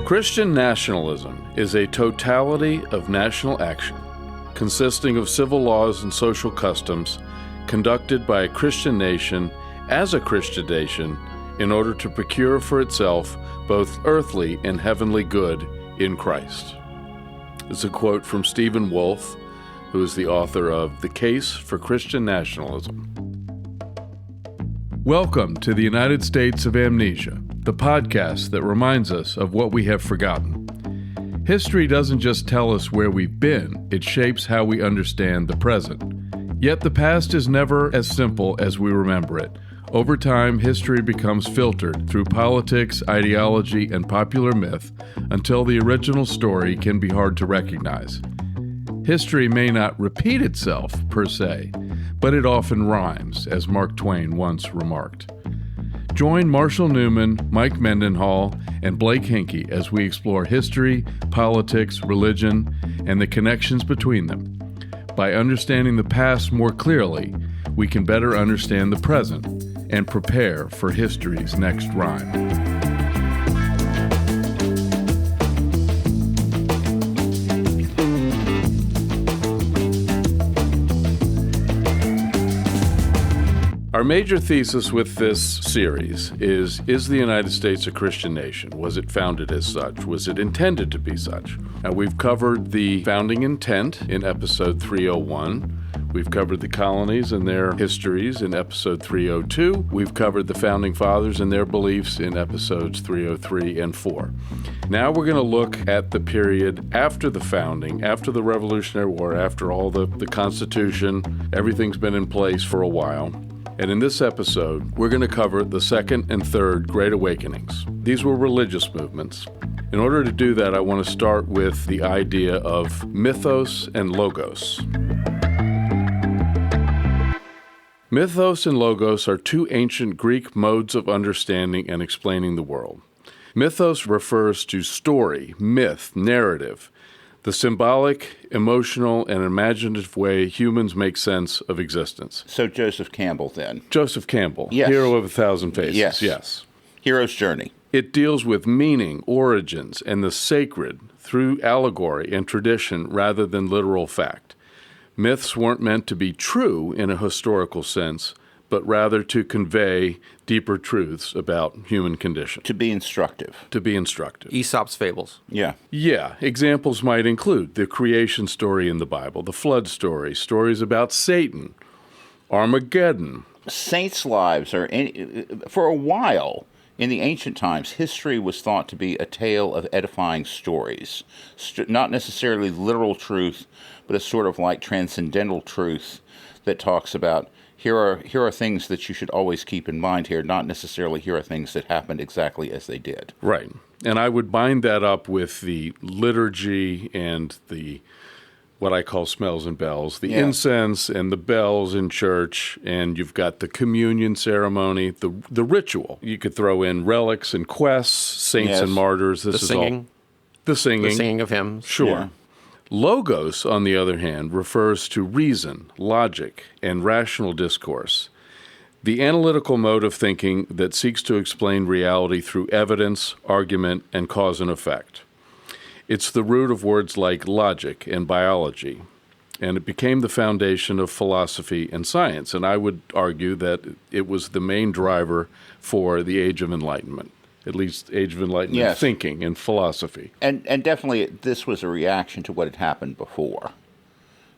Christian nationalism is a totality of national action consisting of civil laws and social customs conducted by a Christian nation as a Christian nation in order to procure for itself both earthly and heavenly good in Christ. It's a quote from Stephen Wolfe, who is the author of The Case for Christian Nationalism. Welcome to the United States of Amnesia, the podcast that reminds us of what we have forgotten. History doesn't just tell us where we've been, it shapes how we understand the present. Yet the past is never as simple as we remember it. Over time, history becomes filtered through politics, ideology, and popular myth until the original story can be hard to recognize. History may not repeat itself, per se, but it often rhymes, as Mark Twain once remarked. Join Marshall Newman, Mike Mendenhall, and Blake Hinkey as we explore history, politics, religion, and the connections between them. By understanding the past more clearly, we can better understand the present and prepare for history's next rhyme. Our major thesis with this series is the United States a Christian nation? Was it founded as such? Was it intended to be such? Now, we've covered the founding intent in episode 301. We've covered the colonies and their histories in episode 302. We've covered the founding fathers and their beliefs in episodes 303 and 4. Now we're going to look at the period after the founding, after the Revolutionary War, after all the Constitution. Everything's been in place for a while. And in this episode, we're going to cover the Second and Third Great Awakenings. These were religious movements. In order to do that, I want to start with the idea of mythos and logos. Mythos and logos are two ancient Greek modes of understanding and explaining the world. Mythos refers to story, myth, narrative, the symbolic, emotional, and imaginative way humans make sense of existence. So Joseph Campbell, then. Joseph Campbell, yes. Hero of a Thousand Faces. Yes. Hero's journey. It deals with meaning, origins, and the sacred through allegory and tradition rather than literal fact. Myths weren't meant to be true in a historical sense, but rather to convey deeper truths about human condition. To be instructive. Aesop's fables. Yeah. Examples might include the creation story in the Bible, the flood story, stories about Satan, Armageddon. Saints' lives are, for a while, in the ancient times, history was thought to be a tale of edifying stories. Not necessarily literal truth, but a sort of like transcendental truth that talks about here are things that you should always keep in mind here, not necessarily here are things that happened exactly as they did. Right. And I would bind that up with the liturgy and the what I call smells and bells, the incense and the bells in church, and you've got the communion ceremony, the ritual. You could throw in relics and quests, saints and martyrs. The singing of hymns. Sure. Yeah. Logos, on the other hand, refers to reason, logic, and rational discourse, the analytical mode of thinking that seeks to explain reality through evidence, argument, and cause and effect. It's the root of words like logic and biology, and it became the foundation of philosophy and science, and I would argue that it was the main driver for the Age of Enlightenment. At least Age of Enlightenment thinking and philosophy. And definitely this was a reaction to what had happened before,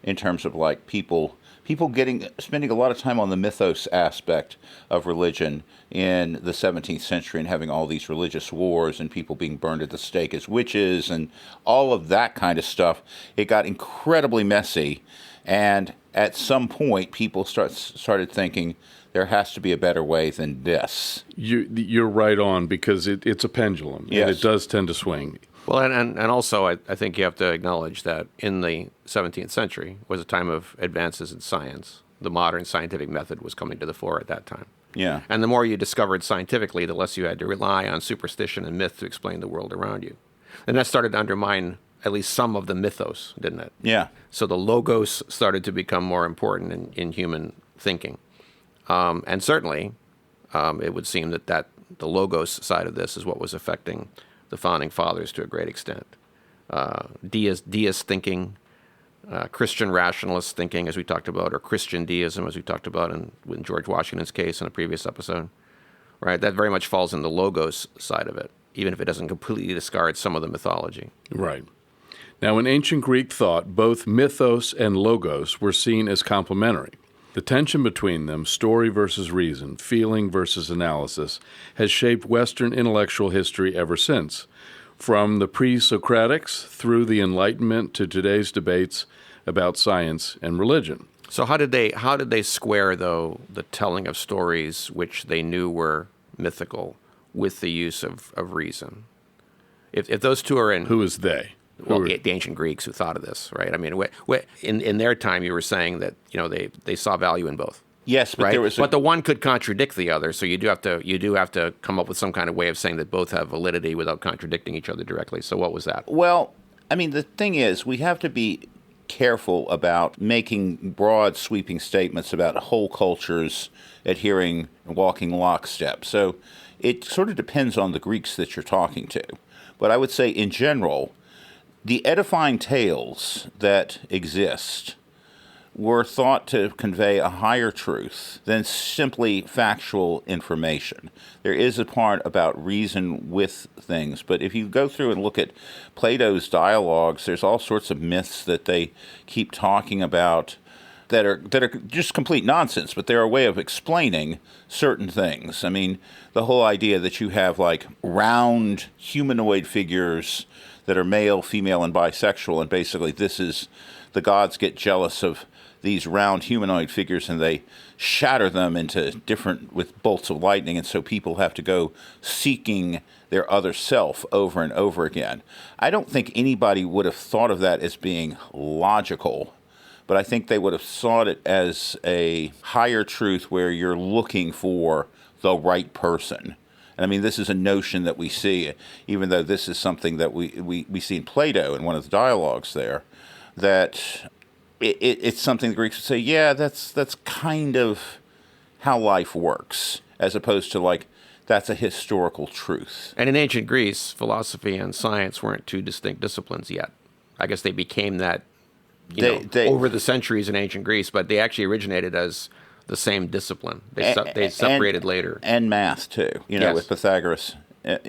in terms of like people spending a lot of time on the mythos aspect of religion in the 17th century and having all these religious wars and people being burned at the stake as witches and all of that kind of stuff. It got incredibly messy, and at some point people started thinking, there has to be a better way than this. You're right on, because it's a pendulum, and it does tend to swing. Well, and also I think you have to acknowledge that in the 17th century was a time of advances in science. The modern scientific method was coming to the fore at that time. Yeah. And the more you discovered scientifically, the less you had to rely on superstition and myth to explain the world around you. And that started to undermine at least some of the mythos, didn't it? Yeah. So the logos started to become more important in human thinking. And certainly, it would seem that the logos side of this is what was affecting the Founding Fathers to a great extent. Deist thinking, Christian rationalist thinking, as we talked about, or Christian deism, as we talked about in George Washington's case in a previous episode, right? That very much falls in the logos side of it, even if it doesn't completely discard some of the mythology. Right. Now, in ancient Greek thought, both mythos and logos were seen as complementary. The tension between them, story versus reason, feeling versus analysis, has shaped Western intellectual history ever since, from the pre-Socratics through the Enlightenment to today's debates about science and religion. So how did they square, though, the telling of stories which they knew were mythical with the use of reason? If those two are in... Who is they? Well, the ancient Greeks who thought of this, right? I mean, in their time, you were saying that they saw value in both. Yes, but right? there was. But the one could contradict the other, so you do have to come up with some kind of way of saying that both have validity without contradicting each other directly. So what was that? Well, I mean, the thing is, we have to be careful about making broad, sweeping statements about whole cultures adhering and walking lockstep. So it sort of depends on the Greeks that you're talking to. But I would say, in general, the edifying tales that exist were thought to convey a higher truth than simply factual information. There is a part about reason with things, but if you go through and look at Plato's dialogues, there's all sorts of myths that they keep talking about that are just complete nonsense, but they're a way of explaining certain things. I mean, the whole idea that you have like round humanoid figures that are male, female, and bisexual, and basically the gods get jealous of these round humanoid figures and they shatter them into with bolts of lightning, and so people have to go seeking their other self over and over again. I don't think anybody would have thought of that as being logical, but I think they would have sought it as a higher truth where you're looking for the right person. And I mean, this is a notion that we see, even though this is something that we see in Plato in one of the dialogues there, that it's something the Greeks would say, yeah, that's kind of how life works, as opposed to like, that's a historical truth. And in ancient Greece, philosophy and science weren't two distinct disciplines yet. I guess they became that over the centuries in ancient Greece, but they actually originated as the same discipline. They separated later. And math, too, yes. With Pythagoras.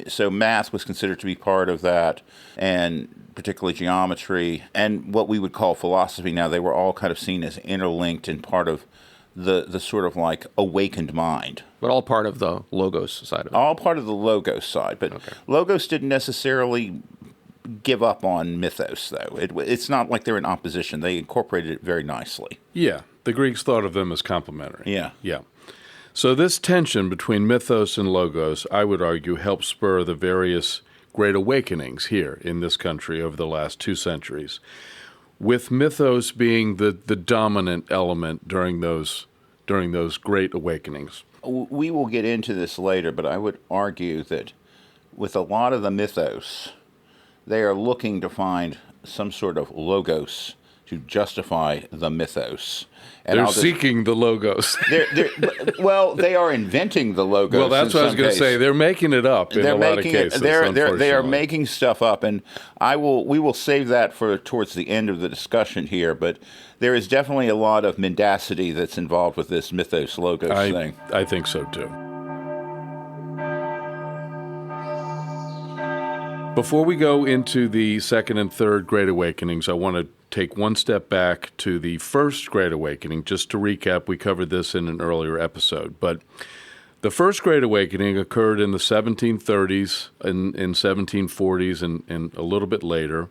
So math was considered to be part of that, and particularly geometry, and what we would call philosophy now. They were all kind of seen as interlinked and part of the sort of like awakened mind. But all part of the logos side of it. All part of the logos side. But okay. Logos didn't necessarily give up on mythos, though. It's not like they're in opposition. They incorporated it very nicely. Yeah. The Greeks thought of them as complementary. Yeah. Yeah. So this tension between mythos and logos, I would argue, helped spur the various great awakenings here in this country over the last 2 centuries, with mythos being the dominant element during those great awakenings. We will get into this later, but I would argue that with a lot of the mythos, they are looking to find some sort of logos to justify the mythos. And they're seeking the logos. Well, they are inventing the logos. Well, that's what I was going to say. They're making it up in a lot of cases. They are making stuff up, and we will save that for towards the end of the discussion here. But there is definitely a lot of mendacity that's involved with this mythos logos thing. I think so too. Before we go into the second and third Great Awakenings, I want to take one step back to the first Great Awakening. Just to recap, we covered this in an earlier episode. But the first Great Awakening occurred in the 1730s and 1740s and a little bit later.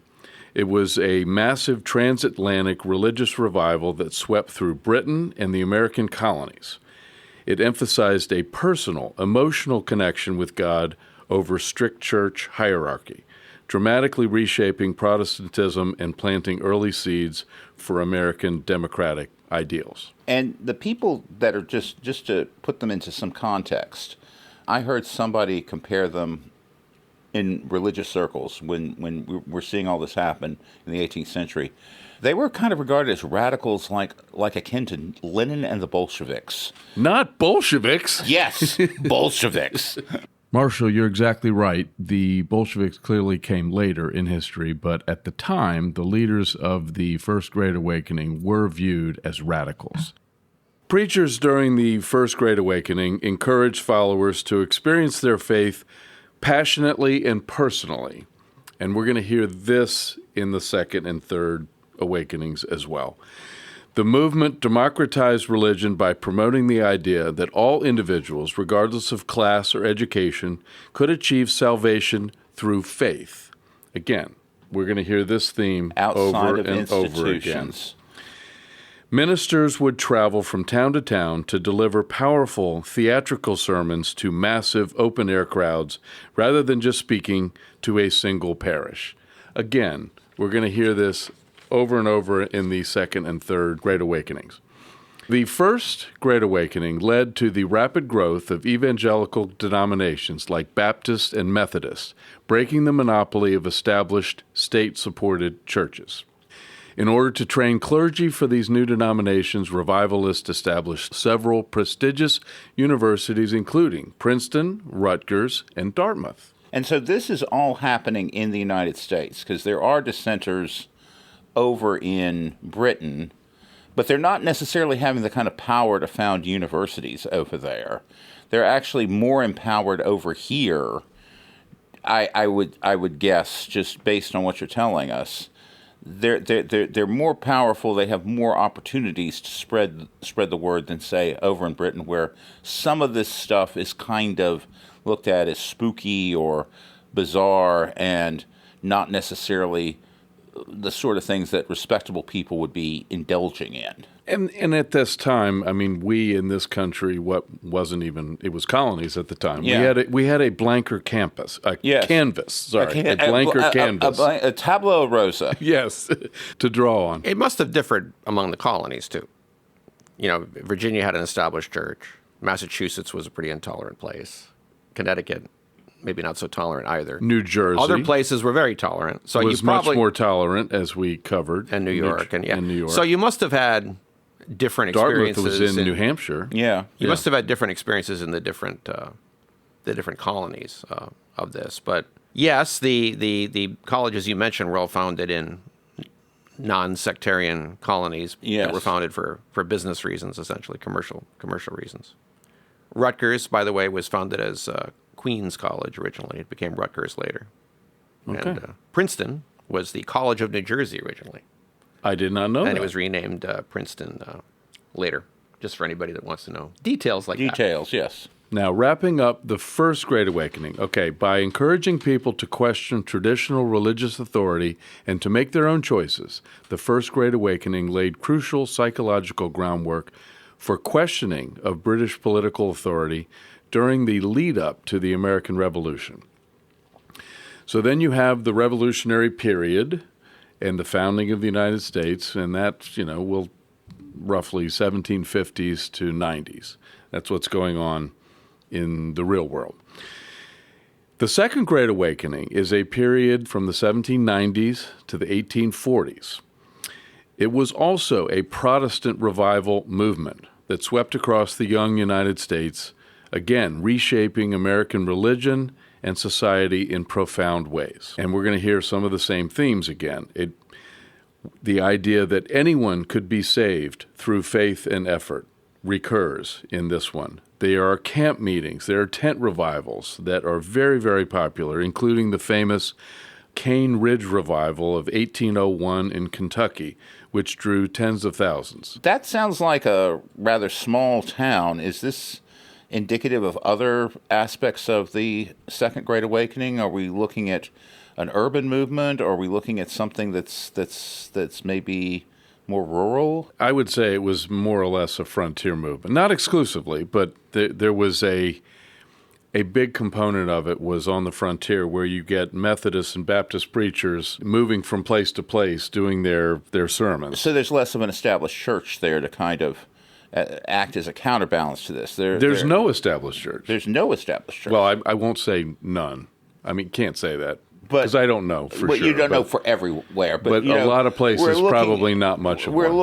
It was a massive transatlantic religious revival that swept through Britain and the American colonies. It emphasized a personal, emotional connection with God over strict church hierarchy, dramatically reshaping Protestantism and planting early seeds for American democratic ideals. And the people that are just to put them into some context, I heard somebody compare them in religious circles when we're seeing all this happen in the 18th century. They were kind of regarded as radicals like akin to Lenin and the Bolsheviks. Not Bolsheviks. Yes, Bolsheviks. Marshall, you're exactly right. The Bolsheviks clearly came later in history, but at the time, the leaders of the First Great Awakening were viewed as radicals. Preachers during the First Great Awakening encouraged followers to experience their faith passionately and personally. And we're going to hear this in the Second and Third Awakenings as well. The movement democratized religion by promoting the idea that all individuals, regardless of class or education, could achieve salvation through faith. Again, we're going to hear this theme over and over again. Ministers would travel from town to town to deliver powerful theatrical sermons to massive open-air crowds rather than just speaking to a single parish. Again, we're going to hear this over and over in the Second and Third Great Awakenings. The First Great Awakening led to the rapid growth of evangelical denominations like Baptists and Methodists, breaking the monopoly of established state-supported churches. In order to train clergy for these new denominations, revivalists established several prestigious universities, including Princeton, Rutgers, and Dartmouth. And so this is all happening in the United States, because there are dissenters over in Britain, but they're not necessarily having the kind of power to found universities over there. They're actually more empowered over here, I would guess, just based on what you're telling us. They're more powerful. They have more opportunities to spread the word than, say, over in Britain, where some of this stuff is kind of looked at as spooky or bizarre and not necessarily the sort of things that respectable people would be indulging in. And at this time, I mean, we in this country, it was colonies at the time. Yeah. We had a blanker canvas, a blanker canvas. A tableau rasa. Yes, to draw on. It must have differed among the colonies, too. You know, Virginia had an established church. Massachusetts was a pretty intolerant place. Connecticut, maybe not so tolerant either. New Jersey. Other places were very tolerant. So was much more tolerant, as we covered. And New York. And New York. So you must have had different experiences. Dartmouth was in New Hampshire. Yeah. You must have had different experiences in the different colonies of this. But yes, the colleges you mentioned were all founded in non-sectarian colonies that were founded for business reasons, essentially commercial reasons. Rutgers, by the way, was founded as Queens College originally. It became Rutgers later. Okay. And Princeton was the College of New Jersey originally. I did not know that. And it was renamed Princeton later, just for anybody that wants to know details like that. Details, yes. Now, wrapping up the First Great Awakening. Okay, by encouraging people to question traditional religious authority and to make their own choices, the First Great Awakening laid crucial psychological groundwork for questioning of British political authority during the lead-up to the American Revolution. So then you have the Revolutionary period and the founding of the United States, and that's, will roughly 1750s to 90s. That's what's going on in the real world. The Second Great Awakening is a period from the 1790s to the 1840s. It was also a Protestant revival movement that swept across the young United States, again, reshaping American religion and society in profound ways. And we're going to hear some of the same themes again. The idea that anyone could be saved through faith and effort recurs in this one. There are camp meetings, there are tent revivals that are very, very popular, including the famous Cane Ridge Revival of 1801 in Kentucky, which drew tens of thousands. That sounds like a rather small town. Is this indicative of other aspects of the Second Great Awakening? Are we looking at an urban movement, or are we looking at something that's maybe more rural? I would say it was more or less a frontier movement. Not exclusively, but there was a big component of it was on the frontier, where you get Methodist and Baptist preachers moving from place to place doing their sermons. So there's less of an established church there to kind of act as a counterbalance to this. There's no established church. There's no established church. Well, I won't say none. I mean, can't say that. Because I don't know for sure. You don't know for everywhere. But a lot of places, probably not much of we're one.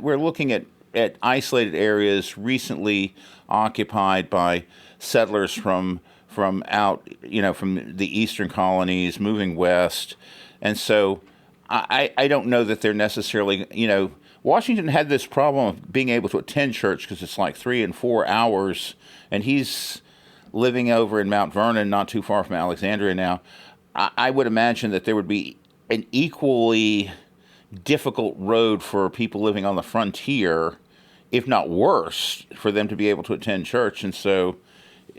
We're looking at isolated areas recently occupied by settlers from from from the eastern colonies, moving west. And so I don't know that they're necessarily, Washington had this problem of being able to attend church because it's like 3 and 4 hours, and he's living over in Mount Vernon, not too far from Alexandria now. I would imagine that there would be an equally difficult road for people living on the frontier, if not worse, for them to be able to attend church. And so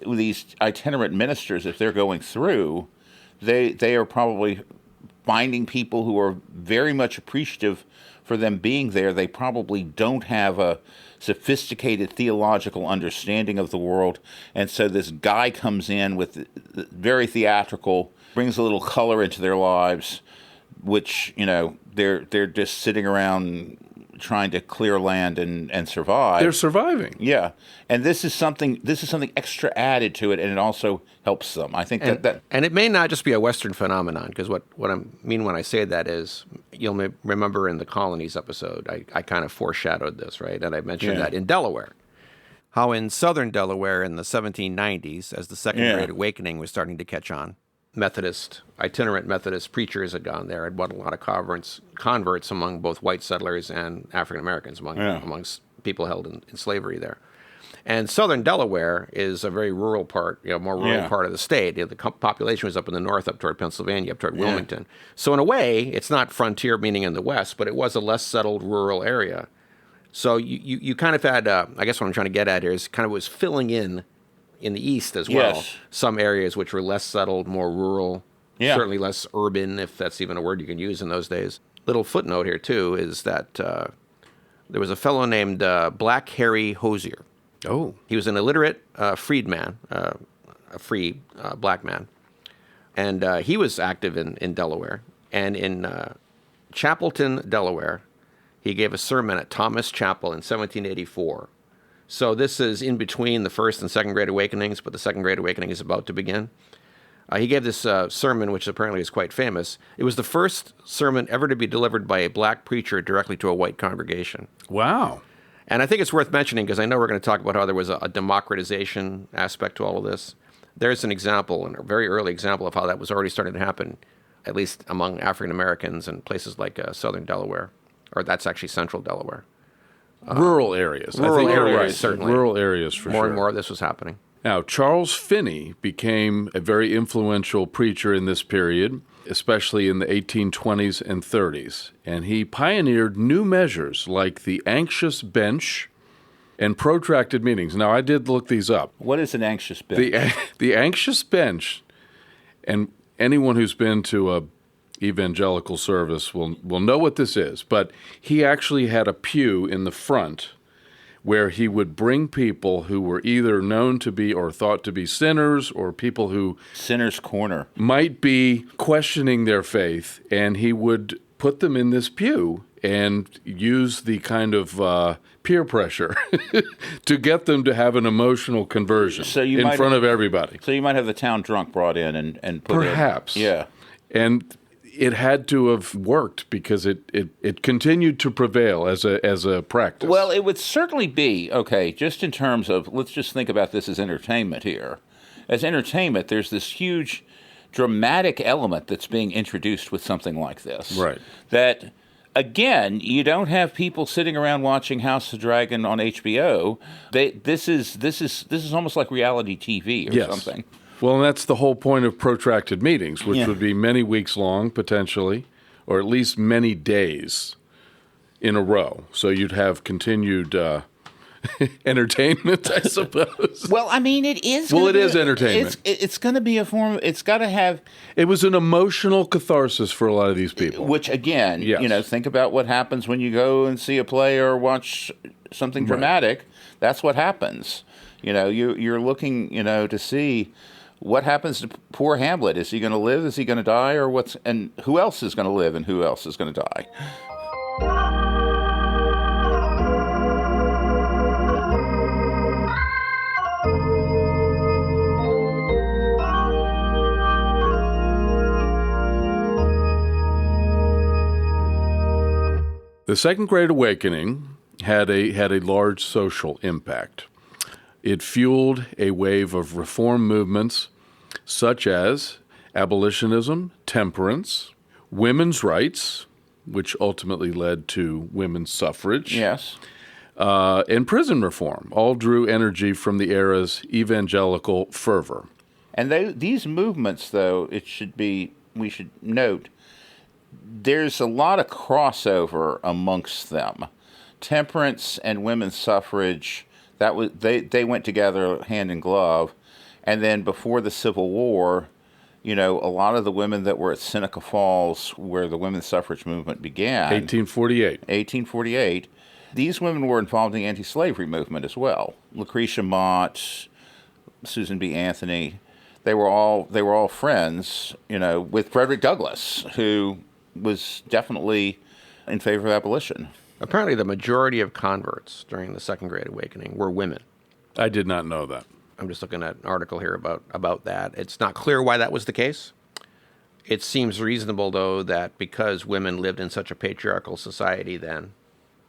these itinerant ministers, if they're going through, they are probably finding people who are very much appreciative for them being there. They probably don't have a sophisticated theological understanding of the world. And so this guy comes in with very theatrical, brings a little color into their lives, which, they're just sitting around trying to clear land and survive. They're surviving. Yeah. And this is something extra added to it, and it also helps them. I think that And it may not just be a Western phenomenon, because what I mean when I say that is, you'll remember in the colonies episode, I kind of foreshadowed this, right? And I mentioned that in Delaware, how in southern Delaware in the 1790s, as the Second Great Awakening was starting to catch on, itinerant Methodist preachers had gone there, had won a lot of converts among both white settlers and African Americans, amongst people held in slavery there. And southern Delaware is a very rural part, more rural part of the state. The population was up in the north, up toward Pennsylvania, up toward Wilmington. So in a way, it's not frontier, meaning in the west, but it was a less settled rural area. So you kind of had, I guess what I'm trying to get at here is kind of was filling in the east as well. Yes. Some areas which were less settled, more rural, certainly less urban, if that's even a word you can use in those days. Little footnote here, too, is that there was a fellow named Black Harry Hosier. Oh. He was an illiterate freedman, a free black man. And he was active in Delaware. And in Chapelton, Delaware, he gave a sermon at Thomas Chapel in 1784. So this is in between the First and Second Great Awakenings, but the Second Great Awakening is about to begin. He gave this sermon, which apparently is quite famous. It was the first sermon ever to be delivered by a black preacher directly to a white congregation. Wow. And I think it's worth mentioning, because I know we're going to talk about how there was a democratization aspect to all of this. There's an example, and a very early example, of how that was already starting to happen, at least among African Americans in places like southern Delaware, or that's actually central Delaware. Rural areas. Rural I think areas, you're right. certainly. Rural areas for More sure. and more of this was happening. Now, Charles Finney became a very influential preacher in this period, especially in the 1820s and 30s, and he pioneered new measures like the anxious bench and protracted meetings. Now, I did look these up. what is an anxious bench? The anxious bench, and anyone who's been to a evangelical service will know what this is, but he actually had a pew in the front where he would bring people who were either known to be or thought to be sinners, or people who Sinner's Corner. might be questioning their faith, and he would put them in this pew and use the kind of peer pressure to get them to have an emotional conversion in front of everybody. So you might have the town drunk brought in and put Perhaps. in. Yeah. And it had to have worked because it continued to prevail as a practice. Well, it would certainly be, okay, just in terms of, let's just think about this as entertainment here. As entertainment, there's this huge dramatic element that's being introduced with something like this. Right. That, again, you don't have people sitting around watching House of the Dragon on HBO. This is almost like reality TV or something. Well, and that's the whole point of protracted meetings, which would be many weeks long, potentially, or at least many days in a row. So you'd have continued entertainment, I suppose. Well, I mean, it is. Well, it is entertainment. It's going to be a form. It's got to have. It was an emotional catharsis for a lot of these people. Which, again, think about what happens when you go and see a play or watch something dramatic. That's what happens. You're looking, to see what happens to poor Hamlet. Is he going to live? Is he going to die? And who else is going to live and who else is going to die? The Second Great Awakening had a large social impact. It fueled a wave of reform movements such as abolitionism, temperance, women's rights, which ultimately led to women's suffrage, Yes. And prison reform, all drew energy from the era's evangelical fervor. And these movements, though, we should note, there's a lot of crossover amongst them. Temperance and women's suffrage, they went together hand in glove. And then before the Civil War, a lot of the women that were at Seneca Falls, where the women's suffrage movement began, 1848, these women were involved in the anti-slavery movement as well. Lucretia Mott, Susan B. Anthony, they were all friends, with Frederick Douglass, who was definitely in favor of abolition. Apparently, the majority of converts during the Second Great Awakening were women. I did not know that. I'm just looking at an article here about that. It's not clear why that was the case. It seems reasonable, though, that because women lived in such a patriarchal society then,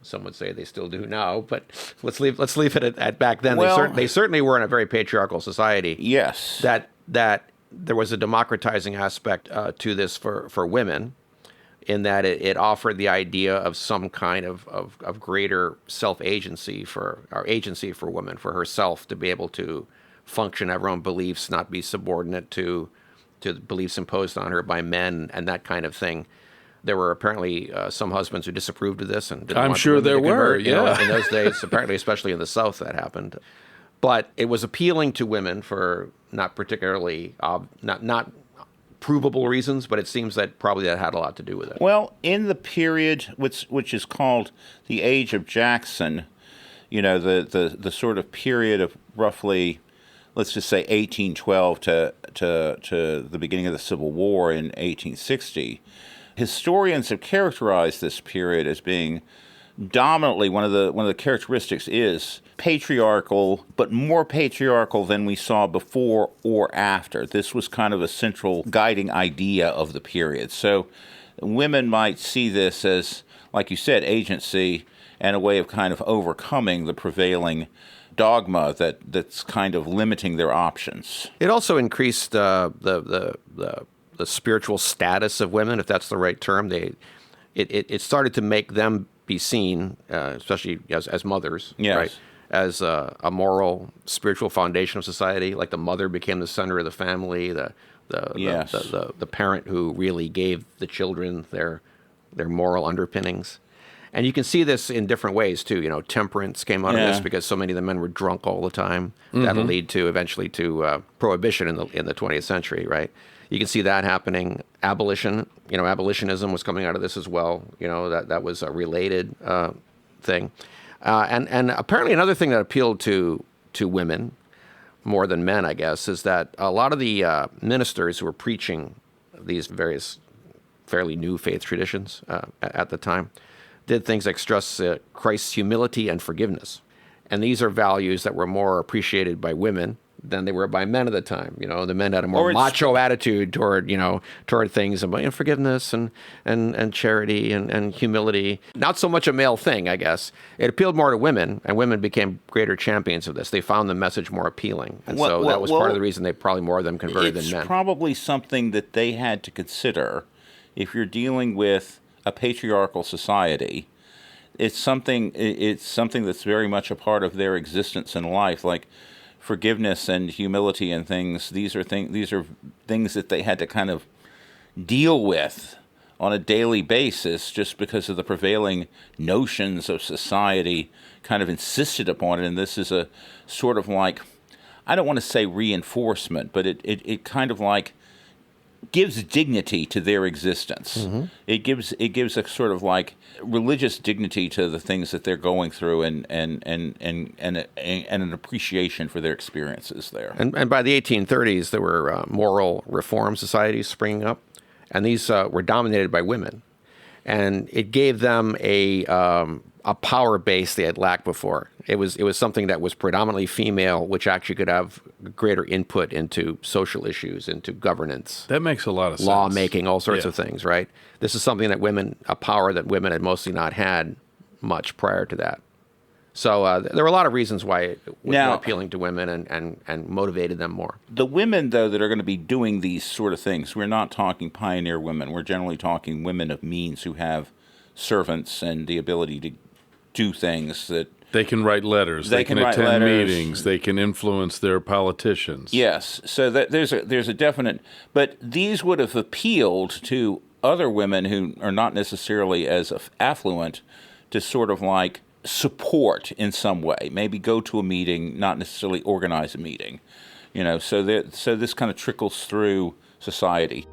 some would say they still do now, but let's leave it at back then. Well, they certainly were in a very patriarchal society. Yes. That there was a democratizing aspect to this for women, in that it offered the idea of some kind of greater self-agency agency for women, for herself to be able to function, have her own beliefs, not be subordinate to the beliefs imposed on her by men and that kind of thing. There were apparently some husbands who disapproved of this, and I'm sure there were. Yeah, in those days, apparently, especially in the South, that happened. But it was appealing to women for not particularly not provable reasons, but it seems that probably that had a lot to do with it. Well, in the period which is called the Age of Jackson, the sort of period of roughly, let's just say 1812 to the beginning of the Civil War in 1860, historians have characterized this period as being dominantly one of the characteristics is patriarchal, but more patriarchal than we saw before or after. This was kind of a central guiding idea of the period. So women might see this as, like you said, agency and a way of kind of overcoming the prevailing dogma that's kind of limiting their options. It also increased the spiritual status of women, if that's the right term. It started to make them be seen, especially as mothers, yes, right, as a moral, spiritual foundation of society. Like the mother became the center of the family, the parent who really gave the children their moral underpinnings. And you can see this in different ways too. Temperance came out of this because so many of the men were drunk all the time. Mm-hmm. That'll lead eventually to prohibition in the 20th century, right? You can see that happening. Abolitionism was coming out of this as well. That was a related thing. And apparently another thing that appealed to women more than men, I guess, is that a lot of the ministers who were preaching these various fairly new faith traditions at the time did things like stress Christ's humility and forgiveness. And these are values that were more appreciated by women than they were by men at the time. The men had a more macho attitude toward things about forgiveness and charity and humility. Not so much a male thing, I guess. It appealed more to women, and women became greater champions of this. They found the message more appealing, and so that was part of the reason they probably more of them converted than men. It's probably something that they had to consider if you're dealing with a patriarchal society. It's something that's very much a part of their existence in life, like forgiveness and humility and things. These are things that they had to kind of deal with on a daily basis, just because of the prevailing notions of society kind of insisted upon it. And this is a sort of like, I don't want to say reinforcement, but it kind of like gives dignity to their existence. Mm-hmm. It gives a sort of like religious dignity to the things that they're going through, and an appreciation for their experiences there. And by the 1830s, there were moral reform societies springing up, and these were dominated by women, and it gave them a power base they had lacked before. It was something that was predominantly female, which actually could have greater input into social issues, into governance. That makes a lot of sense. Lawmaking, all sorts of things, right? This is something that a power that women had mostly not had much prior to that. So there were a lot of reasons why it was more appealing to women and motivated them more. The women, though, that are going to be doing these sort of things, we're not talking pioneer women. We're generally talking women of means who have servants and the ability to do things that... They can write letters. They can attend meetings. They can influence their politicians. Yes. So there's a definite... But these would have appealed to other women who are not necessarily as affluent to sort of like support in some way, maybe go to a meeting, not necessarily organize a meeting, so this kind of trickles through society.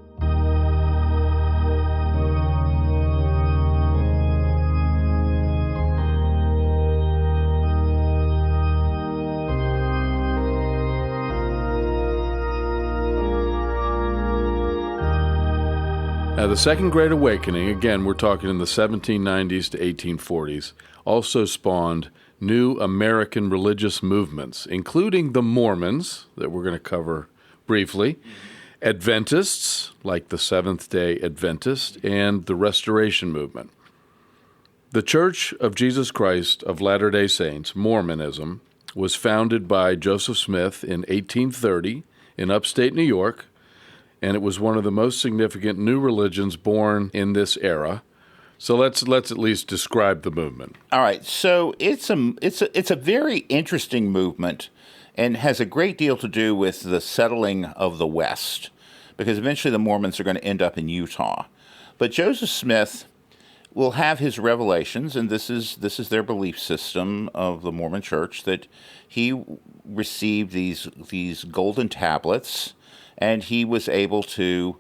Now, the Second Great Awakening, again, we're talking in the 1790s to 1840s, also spawned new American religious movements, including the Mormons, that we're going to cover briefly, Adventists, like the Seventh-day Adventist, and the Restoration Movement. The Church of Jesus Christ of Latter-day Saints, Mormonism, was founded by Joseph Smith in 1830 in upstate New York, and it was one of the most significant new religions born in this era. So let's at least describe the movement. All right. So it's a very interesting movement and has a great deal to do with the settling of the West, because eventually the Mormons are going to end up in Utah. But Joseph Smith will have his revelations, and this is their belief system of the Mormon Church, that he received these golden tablets, and he was able to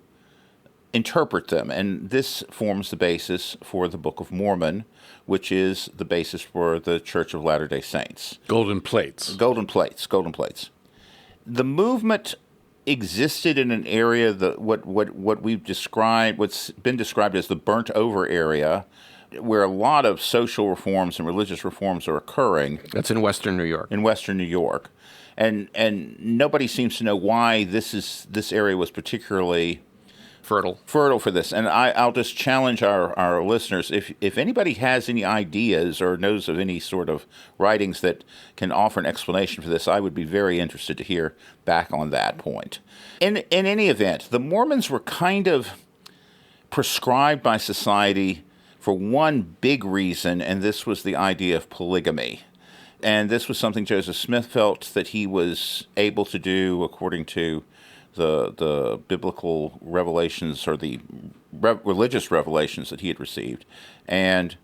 interpret them. And this forms the basis for the Book of Mormon, which is the basis for the Church of Latter-day Saints. Golden plates. Golden plates. The movement existed in an area that what we've described, what's been described as the burnt over area, where a lot of social reforms and religious reforms are occurring. That's in Western New York. In Western New York. And nobody seems to know why this area was particularly fertile for this. And I'll just challenge our listeners, if anybody has any ideas or knows of any sort of writings that can offer an explanation for this, I would be very interested to hear back on that point. In any event, the Mormons were kind of prescribed by society for one big reason, and this was the idea of polygamy. And this was something Joseph Smith felt that he was able to do according to the biblical revelations or the religious revelations that he had received. And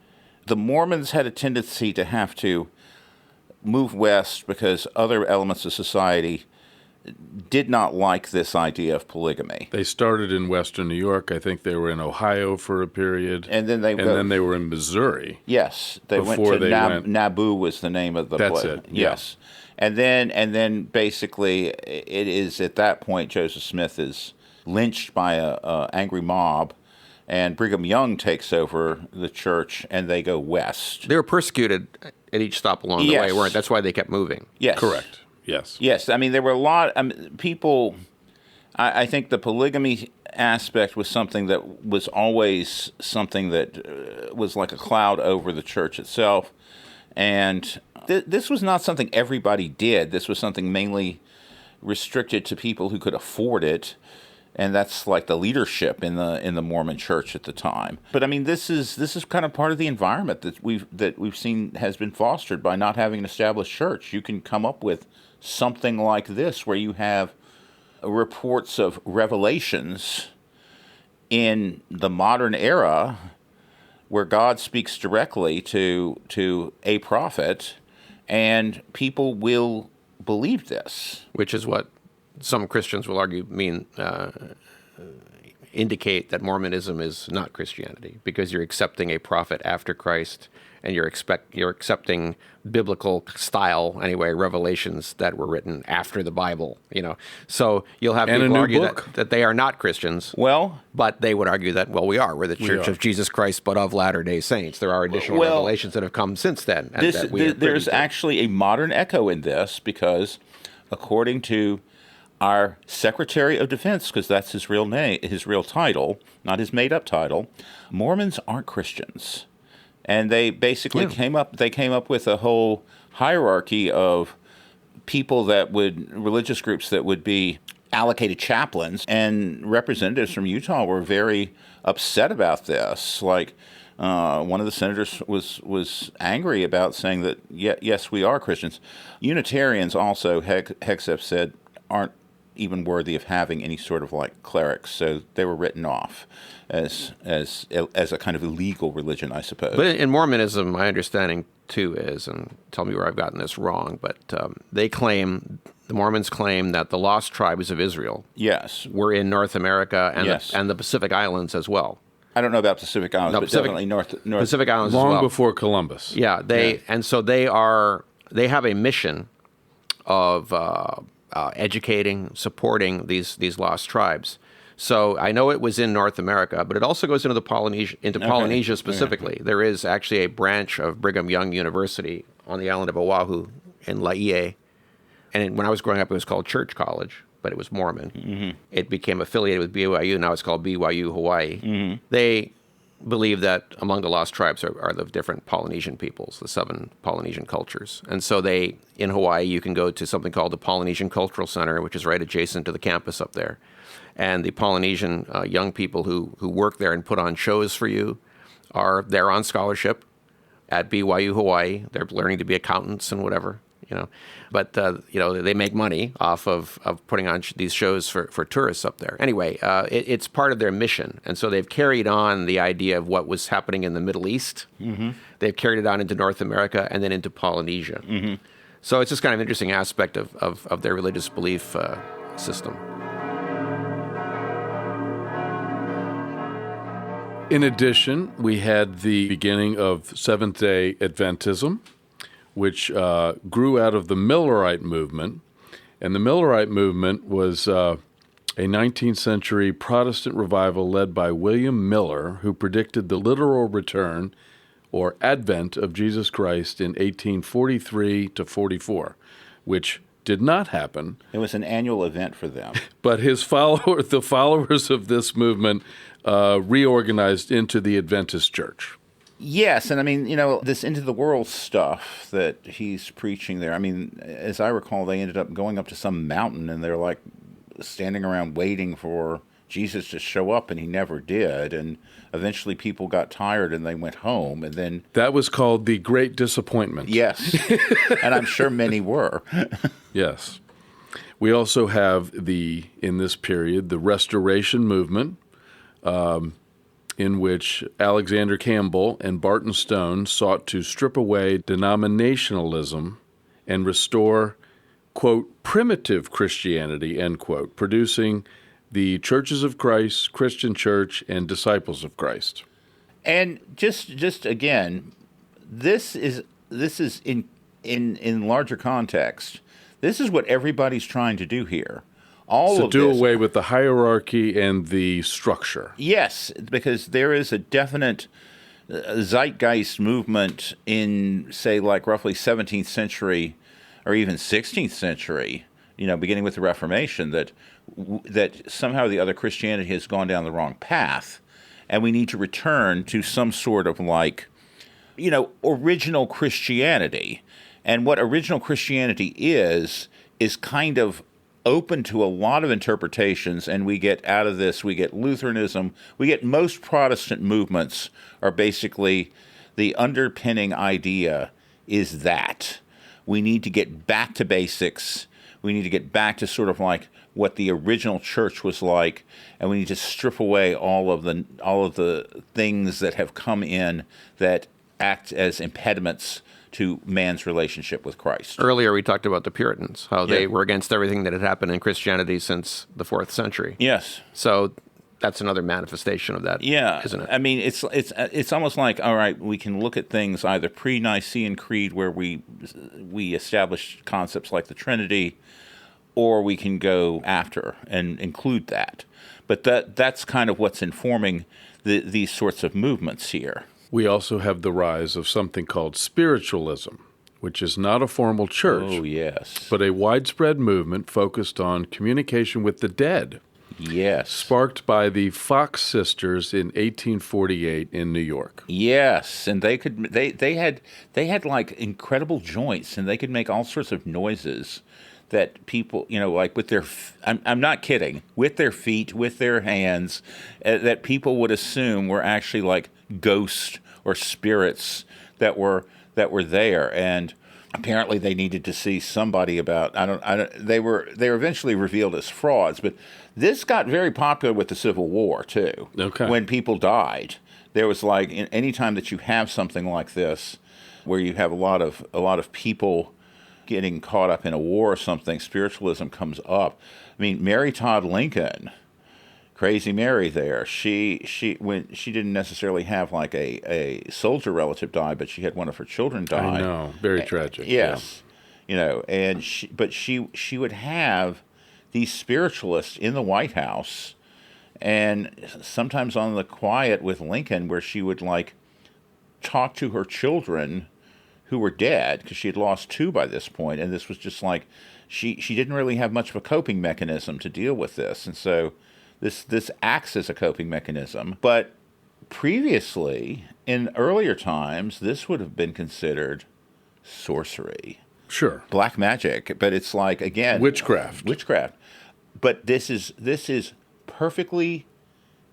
the Mormons had a tendency to have to move west because other elements of society did not like this idea of polygamy. They started in Western New York. I think they were in Ohio for a period. And then they were in Missouri. Yes. They went to Nauvoo was the name of the place. That's it. Yes. Yeah. And then basically it is at that point Joseph Smith is lynched by a angry mob, and Brigham Young takes over the church, and they go west. They were persecuted at each stop along the way, weren't they? That's why they kept moving. Yes. Correct. Yes. I mean, there were a lot people. I think the polygamy aspect was something that was always something that was like a cloud over the church itself. And this was not something everybody did. This was something mainly restricted to people who could afford it. And that's like the leadership in the Mormon Church at the time. But I mean, this is kind of part of the environment that we've seen has been fostered by not having an established church. You can come up with something like this, where you have reports of revelations in the modern era, where God speaks directly to a prophet, and people will believe this. Which is what some Christians will argue indicate that Mormonism is not Christianity, because you're accepting a prophet after Christ, and you're accepting biblical style, anyway, revelations that were written after the Bible, So you'll have people argue that they are not Christians. Well, but they would argue that, we are. We're the Church of Jesus Christ, but of Latter-day Saints. There are additional revelations that have come since then. There's actually a modern echo in this, because according to our Secretary of Defense, because that's his real name, his real title, not his made-up title, Mormons aren't Christians. And they basically came up with a whole hierarchy of religious groups that would be allocated chaplains, and representatives from Utah were very upset about this. Like, one of the senators was angry about saying that, yes, we are Christians. Unitarians also, Hegseth said, aren't even worthy of having any sort of like clerics, so they were written off as a kind of illegal religion, I suppose. But in Mormonism, my understanding too is, and tell me where I've gotten this wrong, but the Mormons claim that the lost tribes of Israel were in North America and the Pacific Islands as well. I don't know about Pacific Islands, but definitely North Pacific Islands long as well. Before Columbus. Yeah, and so they have a mission of educating, supporting these lost tribes. So I know it was in North America, but it also goes into Polynesia specifically. There is actually a branch of Brigham Young University on the island of Oahu in Laie. And when I was growing up, it was called Church College, but it was Mormon. Mm-hmm. It became affiliated with BYU. Now it's called BYU Hawaii. Mm-hmm. They believe that among the lost tribes are the different Polynesian peoples, the 7 Polynesian cultures. And so in Hawaii, you can go to something called the Polynesian Cultural Center, which is right adjacent to the campus up there. And the Polynesian young people who work there and put on shows for you they're on scholarship at BYU Hawaii. They're learning to be accountants and whatever, But, they make money off of putting on these shows for tourists up there. Anyway, it's part of their mission. And so they've carried on the idea of what was happening in the Middle East. Mm-hmm. They've carried it on into North America and then into Polynesia. Mm-hmm. So it's just kind of an interesting aspect of their religious belief system. In addition, we had the beginning of Seventh-day Adventism, which grew out of the Millerite Movement. And the Millerite Movement was a 19th century Protestant revival led by William Miller, who predicted the literal return or advent of Jesus Christ in 1843 to 44, which did not happen. It was an annual event for them. But the followers of this movement reorganized into the Adventist Church. Yes, and I mean, this into the world stuff that he's preaching there. I mean, as I recall, they ended up going up to some mountain and they're like standing around waiting for Jesus to show up, and he never did. And eventually people got tired and they went home, and then... That was called the Great Disappointment. Yes, and I'm sure many were. Yes. We also have in this period, the Restoration Movement, in which Alexander Campbell and Barton Stone sought to strip away denominationalism and restore, quote, primitive Christianity, end quote, producing the Churches of Christ, Christian Church, and Disciples of Christ. And just again, this is in larger context. This is what everybody's trying to do here. Do away with the hierarchy and the structure. Yes, because there is a definite zeitgeist movement in, say, like roughly 17th century or even 16th century, beginning with the Reformation, that somehow or the other Christianity has gone down the wrong path, and we need to return to some sort of original Christianity. And what original Christianity is kind of open to a lot of interpretations, and we get Lutheranism, we get most Protestant movements are basically the underpinning idea is that we need to get back to basics. We need to get back to sort of like what the original church was like, and we need to strip away all of the things that have come in that act as impediments to man's relationship with Christ. Earlier we talked about the Puritans, how they were against everything that had happened in Christianity since the 4th century. Yes. So that's another manifestation of that, isn't it? I mean, it's almost like, all right, we can look at things either pre-Nicene Creed, where we establish concepts like the Trinity, or we can go after and include that. But that's kind of what's informing these sorts of movements here. We also have the rise of something called spiritualism, which is not a formal church, but a widespread movement focused on communication with the dead. Yes. Sparked by the Fox sisters in 1848 in New York. Yes, and they had like incredible joints, and they could make all sorts of noises that people, like with their, I'm not kidding, with their feet, with their hands, that people would assume were actually like ghosts or spirits that were there, and apparently they needed to see somebody about. They were eventually revealed as frauds, but this got very popular with the Civil War too. Okay. When people died, there was like any time that you have something like this, where you have a lot of people getting caught up in a war or something, spiritualism comes up. I mean, Mary Todd Lincoln, Crazy Mary there, she didn't necessarily have like a soldier relative die, but she had one of her children die. I know, very tragic. Yes. And she would have these spiritualists in the White House, and sometimes on the quiet with Lincoln, where she would like talk to her children who were dead, because she had lost two by this point, and this was just like she didn't really have much of a coping mechanism to deal with this, and so this acts as a coping mechanism. But previously, in earlier times, this would have been considered sorcery, Sure. black magic. But it's like, again, Witchcraft. But this is perfectly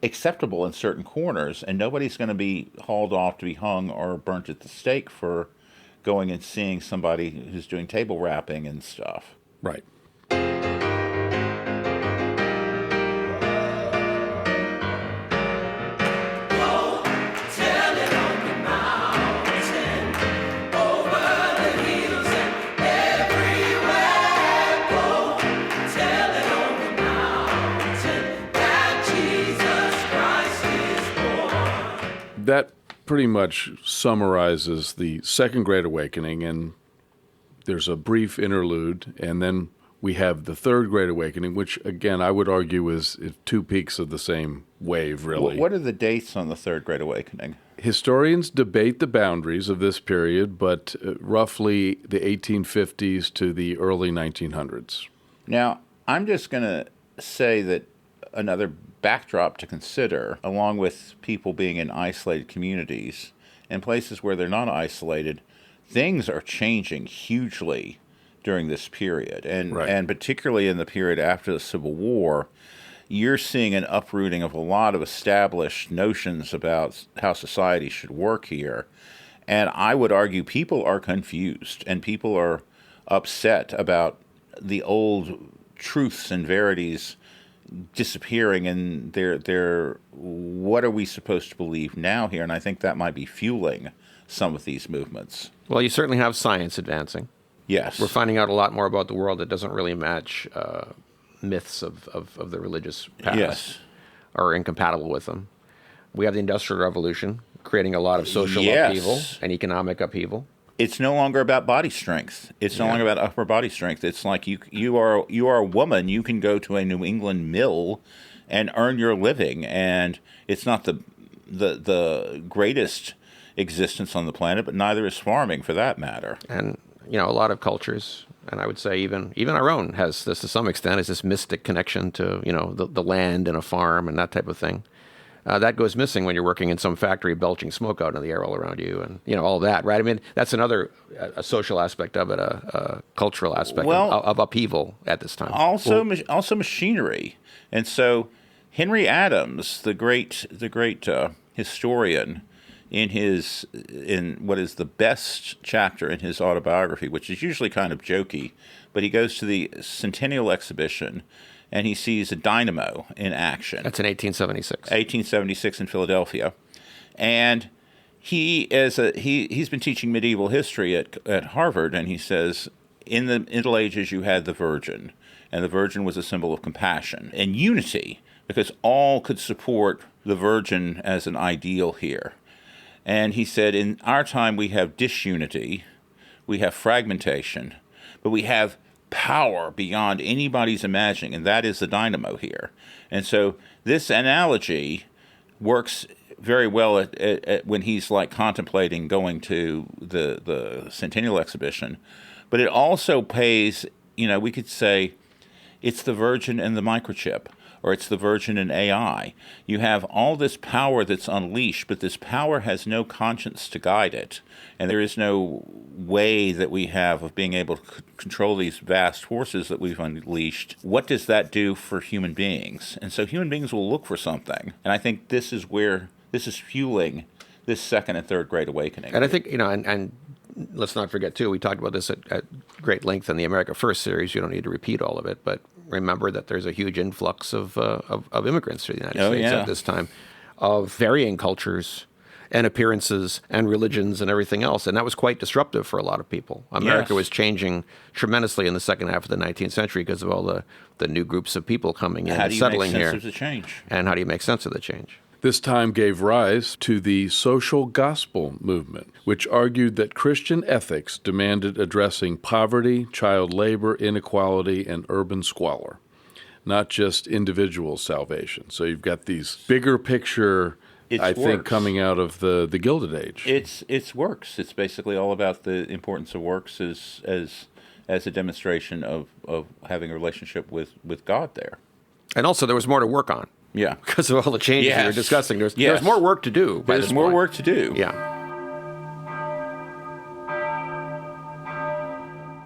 acceptable in certain corners, and nobody's going to be hauled off to be hung or burnt at the stake for going and seeing somebody who's doing table rapping and stuff. Right. That pretty much summarizes the Second Great Awakening, and there's a brief interlude, and then we have the Third Great Awakening, which, again, I would argue is two peaks of the same wave, really. What are the dates on the Third Great Awakening? Historians debate the boundaries of this period, but roughly the 1850s to the early 1900s. Now, I'm just going to say that another backdrop to consider, along with people being in isolated communities and places where they're not isolated, things are changing hugely during this period. And Right. and particularly in the period after the Civil War, you're seeing an uprooting of a lot of established notions about how society should work here. And I would argue people are confused and people are upset about the old truths and verities disappearing, and they're what are we supposed to believe now here? And I think that might be fueling some of these movements. Well, you certainly have science advancing. Yes. We're finding out a lot more about the world that doesn't really match myths of the religious past, Yes. or incompatible with them. We have the Industrial Revolution creating a lot of social Yes. upheaval and economic upheaval. It's no longer about body strength. It's no longer about upper body strength. It's like you are a woman. You can go to a New England mill and earn your living, and it's not the greatest existence on the planet, but neither is farming, for that matter. And a lot of cultures, and I would say even our own has this to some extent, is this mystic connection to the land and a farm and that type of thing. That goes missing when you're working in some factory belching smoke out in the air all around you, and all that, right? I mean, that's another a social aspect of it, a cultural aspect of upheaval at this time. Also machinery, and so Henry Adams, the great historian, in what is the best chapter in his autobiography, which is usually kind of jokey, but he goes to the Centennial Exhibition. And he sees a dynamo in action. That's in 1876. 1876 in Philadelphia. And he's been teaching medieval history at Harvard, and he says, in the Middle Ages you had the Virgin, and the Virgin was a symbol of compassion and unity, because all could support the Virgin as an ideal here. And he said, in our time we have disunity, we have fragmentation, but we have power beyond anybody's imagining, and that is the dynamo here. And so this analogy works very well at when he's like contemplating going to the Centennial Exhibition, but it also pays, we could say it's the Virgin and the microchip, or it's the virgin in AI. You have all this power that's unleashed, but this power has no conscience to guide it. And there is no way that we have of being able to control these vast forces that we've unleashed. What does that do for human beings? And so human beings will look for something. And I think this is fueling this second and third Great Awakening. And I think, and let's not forget, too, we talked about this at great length in the America First series. You don't need to repeat all of it, but remember that there's a huge influx of immigrants to the United States at this time, of varying cultures and appearances and religions and everything else. And that was quite disruptive for a lot of people. America was changing tremendously in the second half of the 19th century because of all the new groups of people coming in and settling here. How do you make sense of the change? And how do you make sense of the change? This time gave rise to the social gospel movement, which argued that Christian ethics demanded addressing poverty, child labor, inequality, and urban squalor, not just individual salvation. So you've got these bigger picture, think, coming out of the Gilded Age. It's works. It's basically all about the importance of works as a demonstration of having a relationship with God there. And also there was more to work on. Yeah. Because of all the changes we were discussing. There's more work to do. There's more work to do. Yeah.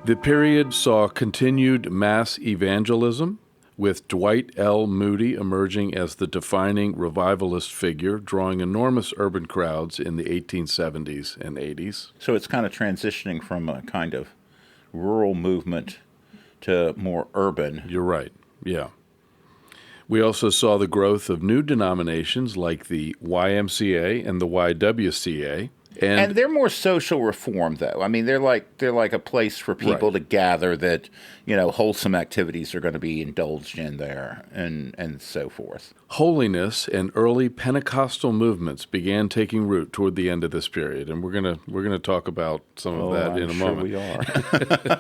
The period saw continued mass evangelism, with Dwight L. Moody emerging as the defining revivalist figure, drawing enormous urban crowds in the 1870s and 80s. So it's kind of transitioning from a kind of rural movement to more urban. You're right, yeah. We also saw the growth of new denominations like the YMCA and the YWCA. And they're more social reform, though. I mean, they're like a place for people to gather that, wholesome activities are going to be indulged in there and so forth. Holiness and early Pentecostal movements began taking root toward the end of this period, and we're gonna talk about some of that in a moment. We are.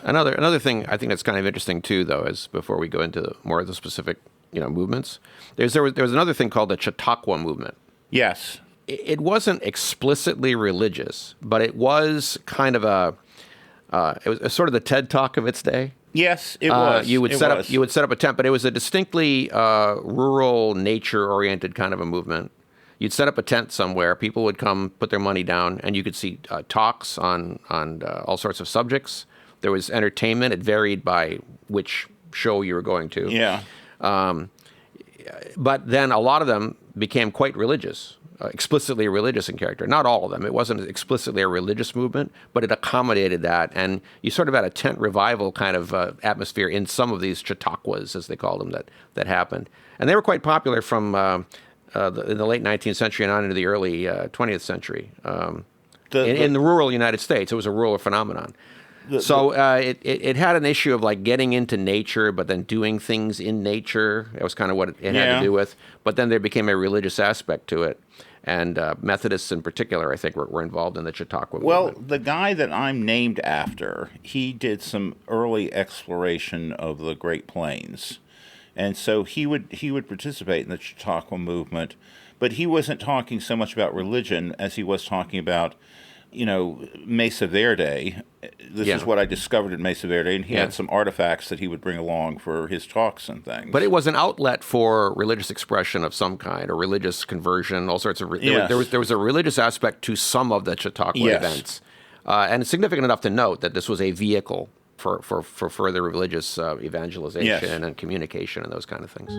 Another thing I think that's kind of interesting too, though, is before we go into more of the specific movements, there was another thing called the Chautauqua Movement. Yes. It wasn't explicitly religious, but it was kind of it was sort of the TED Talk of its day. Yes, it was. You would set up a tent, but it was a distinctly rural, nature-oriented kind of a movement. You'd set up a tent somewhere. People would come, put their money down, and you could see talks on all sorts of subjects. There was entertainment. It varied by which show you were going to. Yeah. But then a lot of them became quite religious. Explicitly religious in character. Not all of them. It wasn't explicitly a religious movement, but it accommodated that. And you sort of had a tent revival kind of atmosphere in some of these Chautauquas, as they called them, that happened. And they were quite popular from in the late 19th century and on into the early 20th century. In the rural United States, it was a rural phenomenon. It had an issue of like getting into nature, but then doing things in nature. That was kind of what it had to do with. But then there became a religious aspect to it. And Methodists in particular, I think, were involved in the Chautauqua movement. Well, the guy that I'm named after, he did some early exploration of the Great Plains. And so he would participate in the Chautauqua movement, but he wasn't talking so much about religion as he was talking about, Mesa Verde. This is what I discovered at Mesa Verde, and he had some artifacts that he would bring along for his talks and things. But it was an outlet for religious expression of some kind, or religious conversion, all sorts of... There was a religious aspect to some of the Chautauqua events. And it's significant enough to note that this was a vehicle for further religious evangelization and communication and those kind of things.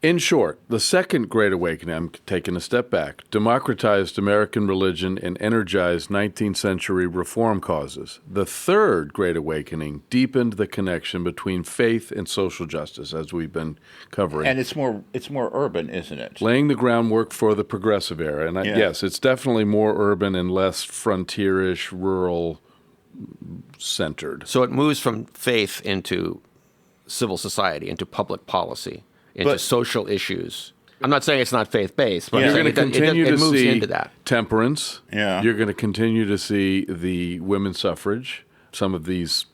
In short, the Second Great Awakening, I'm taking a step back, democratized American religion and energized 19th century reform causes. The Third Great Awakening deepened the connection between faith and social justice, as we've been covering. And it's more urban, isn't it? Laying the groundwork for the progressive era. And yes, it's definitely more urban and less frontierish, rural centered. So it moves from faith into civil society, into public policy, into social issues. I'm not saying it's not faith-based, but you're going to continue to moves see into that. Temperance. Yeah. You're going to continue to see the women's suffrage, some of these,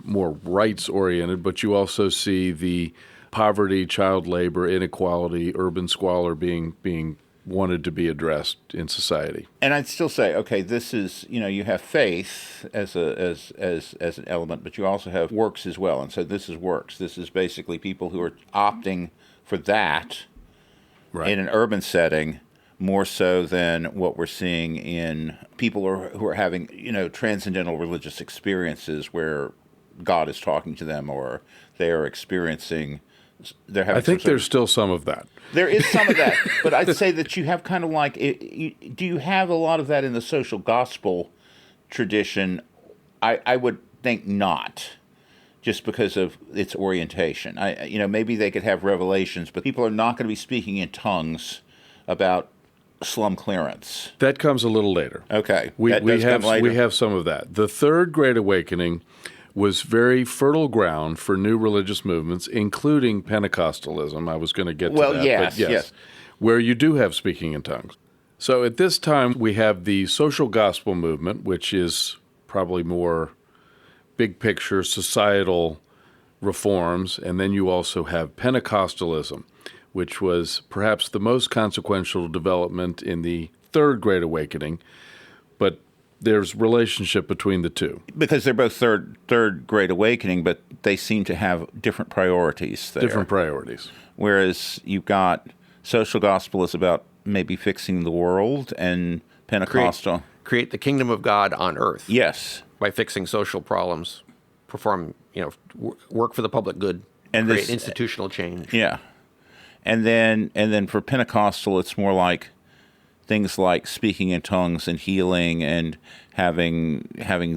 more rights-oriented, but you also see the poverty, child labor, inequality, urban squalor being wanted to be addressed in society. And I'd still say, okay, this is, you have faith as an element, but you also have works as well. And so this is works. This is basically people who are opting for that in an urban setting more so than what we're seeing in people who are having, transcendental religious experiences where God is talking to them or they are experiencing. I think there's still some of that. There is some of that, but I'd say that you have kind of like, do you have a lot of that in the social gospel tradition? I would think not, just because of its orientation. Maybe they could have revelations, but people are not going to be speaking in tongues about slum clearance. That comes a little later. Okay, we have some of that. The Third Great Awakening was very fertile ground for new religious movements, including Pentecostalism. I was going to get to that. Yes. Where you do have speaking in tongues. So at this time, we have the social gospel movement, which is probably more big picture societal reforms. And then you also have Pentecostalism, which was perhaps the most consequential development in the Third Great Awakening. But there's relationship between the two. Because they're both third Great Awakening, but they seem to have different priorities there. Different priorities. Whereas you've got social gospel is about maybe fixing the world, and Pentecostal... Create the kingdom of God on earth. Yes. By fixing social problems, perform, work for the public good, and create institutional change. Yeah. And then for Pentecostal, it's more like things like speaking in tongues and healing and having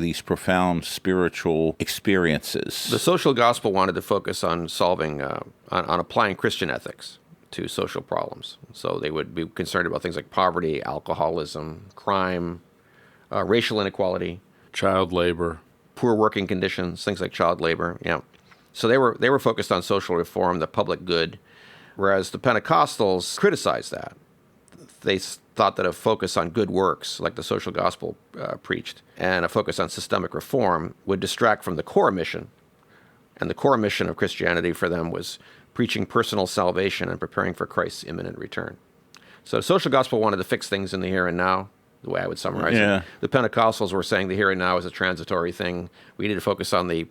these profound spiritual experiences. The social gospel wanted to focus on solving, on applying Christian ethics to social problems. So they would be concerned about things like poverty, alcoholism, crime, racial inequality, child labor, poor working conditions, things like child labor. Yeah. So they were focused on social reform, the public good, whereas the Pentecostals criticized that. They thought that a focus on good works, like the social gospel preached, and a focus on systemic reform would distract from the core mission. And the core mission of Christianity for them was preaching personal salvation and preparing for Christ's imminent return. So the social gospel wanted to fix things in the here and now, the way I would summarize it. The Pentecostals were saying the here and now is a transitory thing. We need to focus on the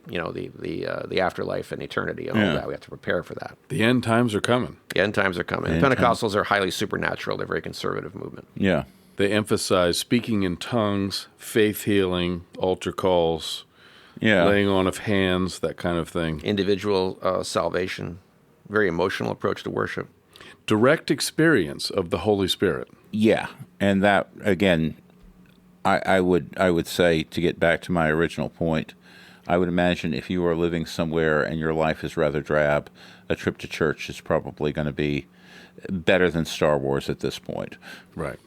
afterlife and eternity and all that. We have to prepare for that. The end times are coming. The end times are coming. The Pentecostals are highly supernatural. They're a very conservative movement. Yeah. They emphasize speaking in tongues, faith healing, altar calls, laying on of hands, that kind of thing. Individual salvation. Very emotional approach to worship. Direct experience of the Holy Spirit. Yeah, and that, again, I would say, to get back to my original point, I would imagine if you are living somewhere and your life is rather drab, a trip to church is probably going to be better than Star Wars at this point. Right.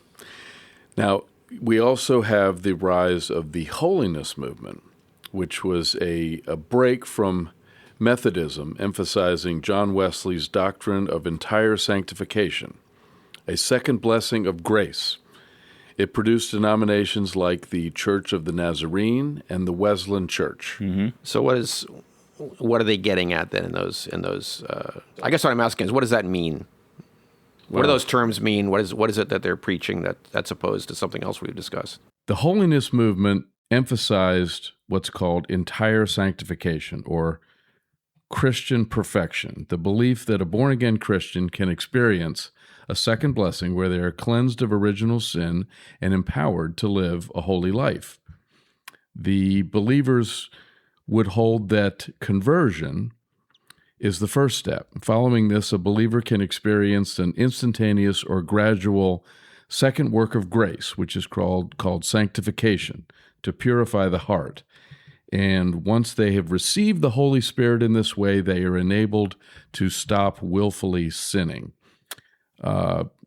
Now, we also have the rise of the holiness movement, which was a break from Methodism, emphasizing John Wesley's doctrine of entire sanctification, a second blessing of grace. It produced denominations like the Church of the Nazarene and the Wesleyan Church. Mm-hmm. So what are they getting at then in those? I guess what I'm asking is, what does that mean? What do those terms mean? What is it that they're preaching that's opposed to something else we've discussed? The holiness movement emphasized what's called entire sanctification, or Christian perfection, the belief that a born-again Christian can experience a second blessing where they are cleansed of original sin and empowered to live a holy life. The believers would hold that conversion is the first step. Following this, a believer can experience an instantaneous or gradual second work of grace, which is called sanctification, to purify the heart. And once they have received the Holy Spirit in this way, they are enabled to stop willfully sinning.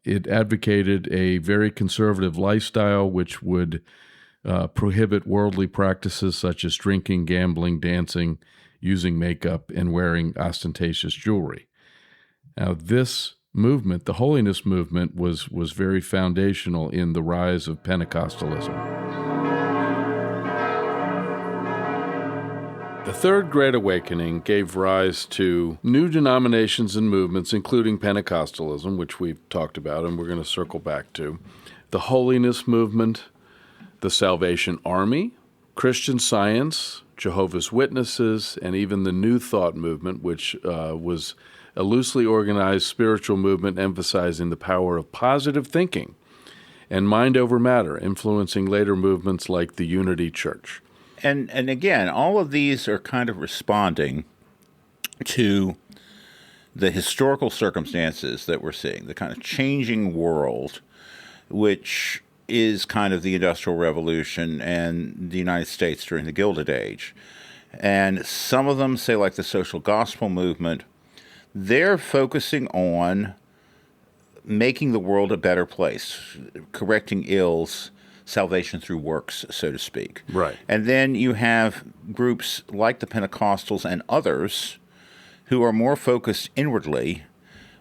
It advocated a very conservative lifestyle, which would prohibit worldly practices such as drinking, gambling, dancing, using makeup, and wearing ostentatious jewelry. Now, this movement, the holiness movement, was very foundational in the rise of Pentecostalism. The Third Great Awakening gave rise to new denominations and movements, including Pentecostalism, which we've talked about and we're going to circle back to, the Holiness Movement, the Salvation Army, Christian Science, Jehovah's Witnesses, and even the New Thought movement, which was a loosely organized spiritual movement emphasizing the power of positive thinking and mind over matter, influencing later movements like the Unity Church. And again, all of these are kind of responding to the historical circumstances that we're seeing, the kind of changing world, which is kind of the Industrial Revolution and the United States during the Gilded Age. And some of them, say like the Social Gospel Movement, they're focusing on making the world a better place, correcting ills, salvation through works, so to speak. Right. And then you have groups like the Pentecostals and others who are more focused inwardly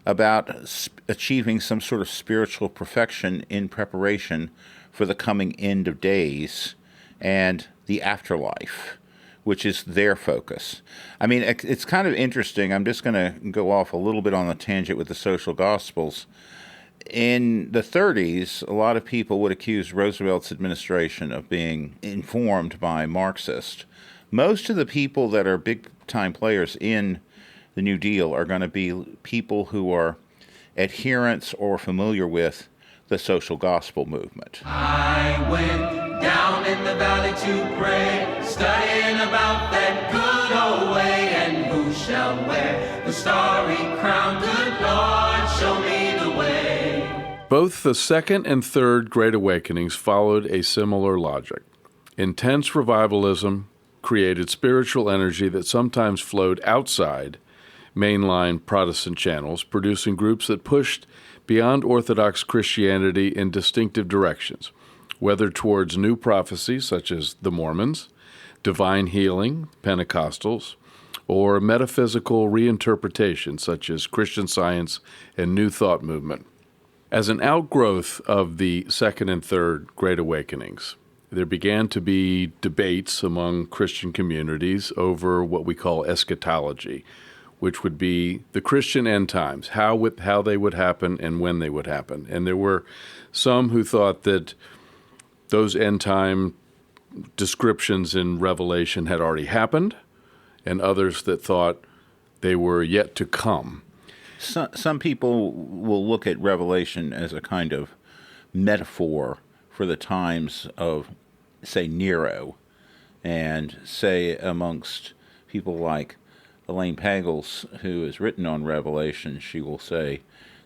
about achieving some sort of spiritual perfection in preparation for the coming end of days and the afterlife, which is their focus. I mean, it's kind of interesting. I'm just going to go off a little bit on a tangent with the social gospels. In the 30s, a lot of people would accuse Roosevelt's administration of being informed by Marxists. Most of the people that are big-time players in the New Deal are going to be people who are adherents or familiar with the social gospel movement. I went down in the valley to pray, studying about that good old way, and who shall wear the starry crown? Good Lord, show me the way. Both the Second and Third Great Awakenings followed a similar logic. Intense revivalism created spiritual energy that sometimes flowed outside mainline Protestant channels, producing groups that pushed beyond Orthodox Christianity in distinctive directions, whether towards new prophecies such as the Mormons, divine healing, Pentecostals, or metaphysical reinterpretation such as Christian Science and New Thought movement. As an outgrowth of the Second and Third Great Awakenings, there began to be debates among Christian communities over what we call eschatology, which would be the Christian end times, how they would happen and when they would happen. And there were some who thought that those end time descriptions in Revelation had already happened, and others that thought they were yet to come. Some people will look at Revelation as a kind of metaphor for the times of, say, Nero, and say amongst people like Elaine Pagels, who has written on Revelation, she will say,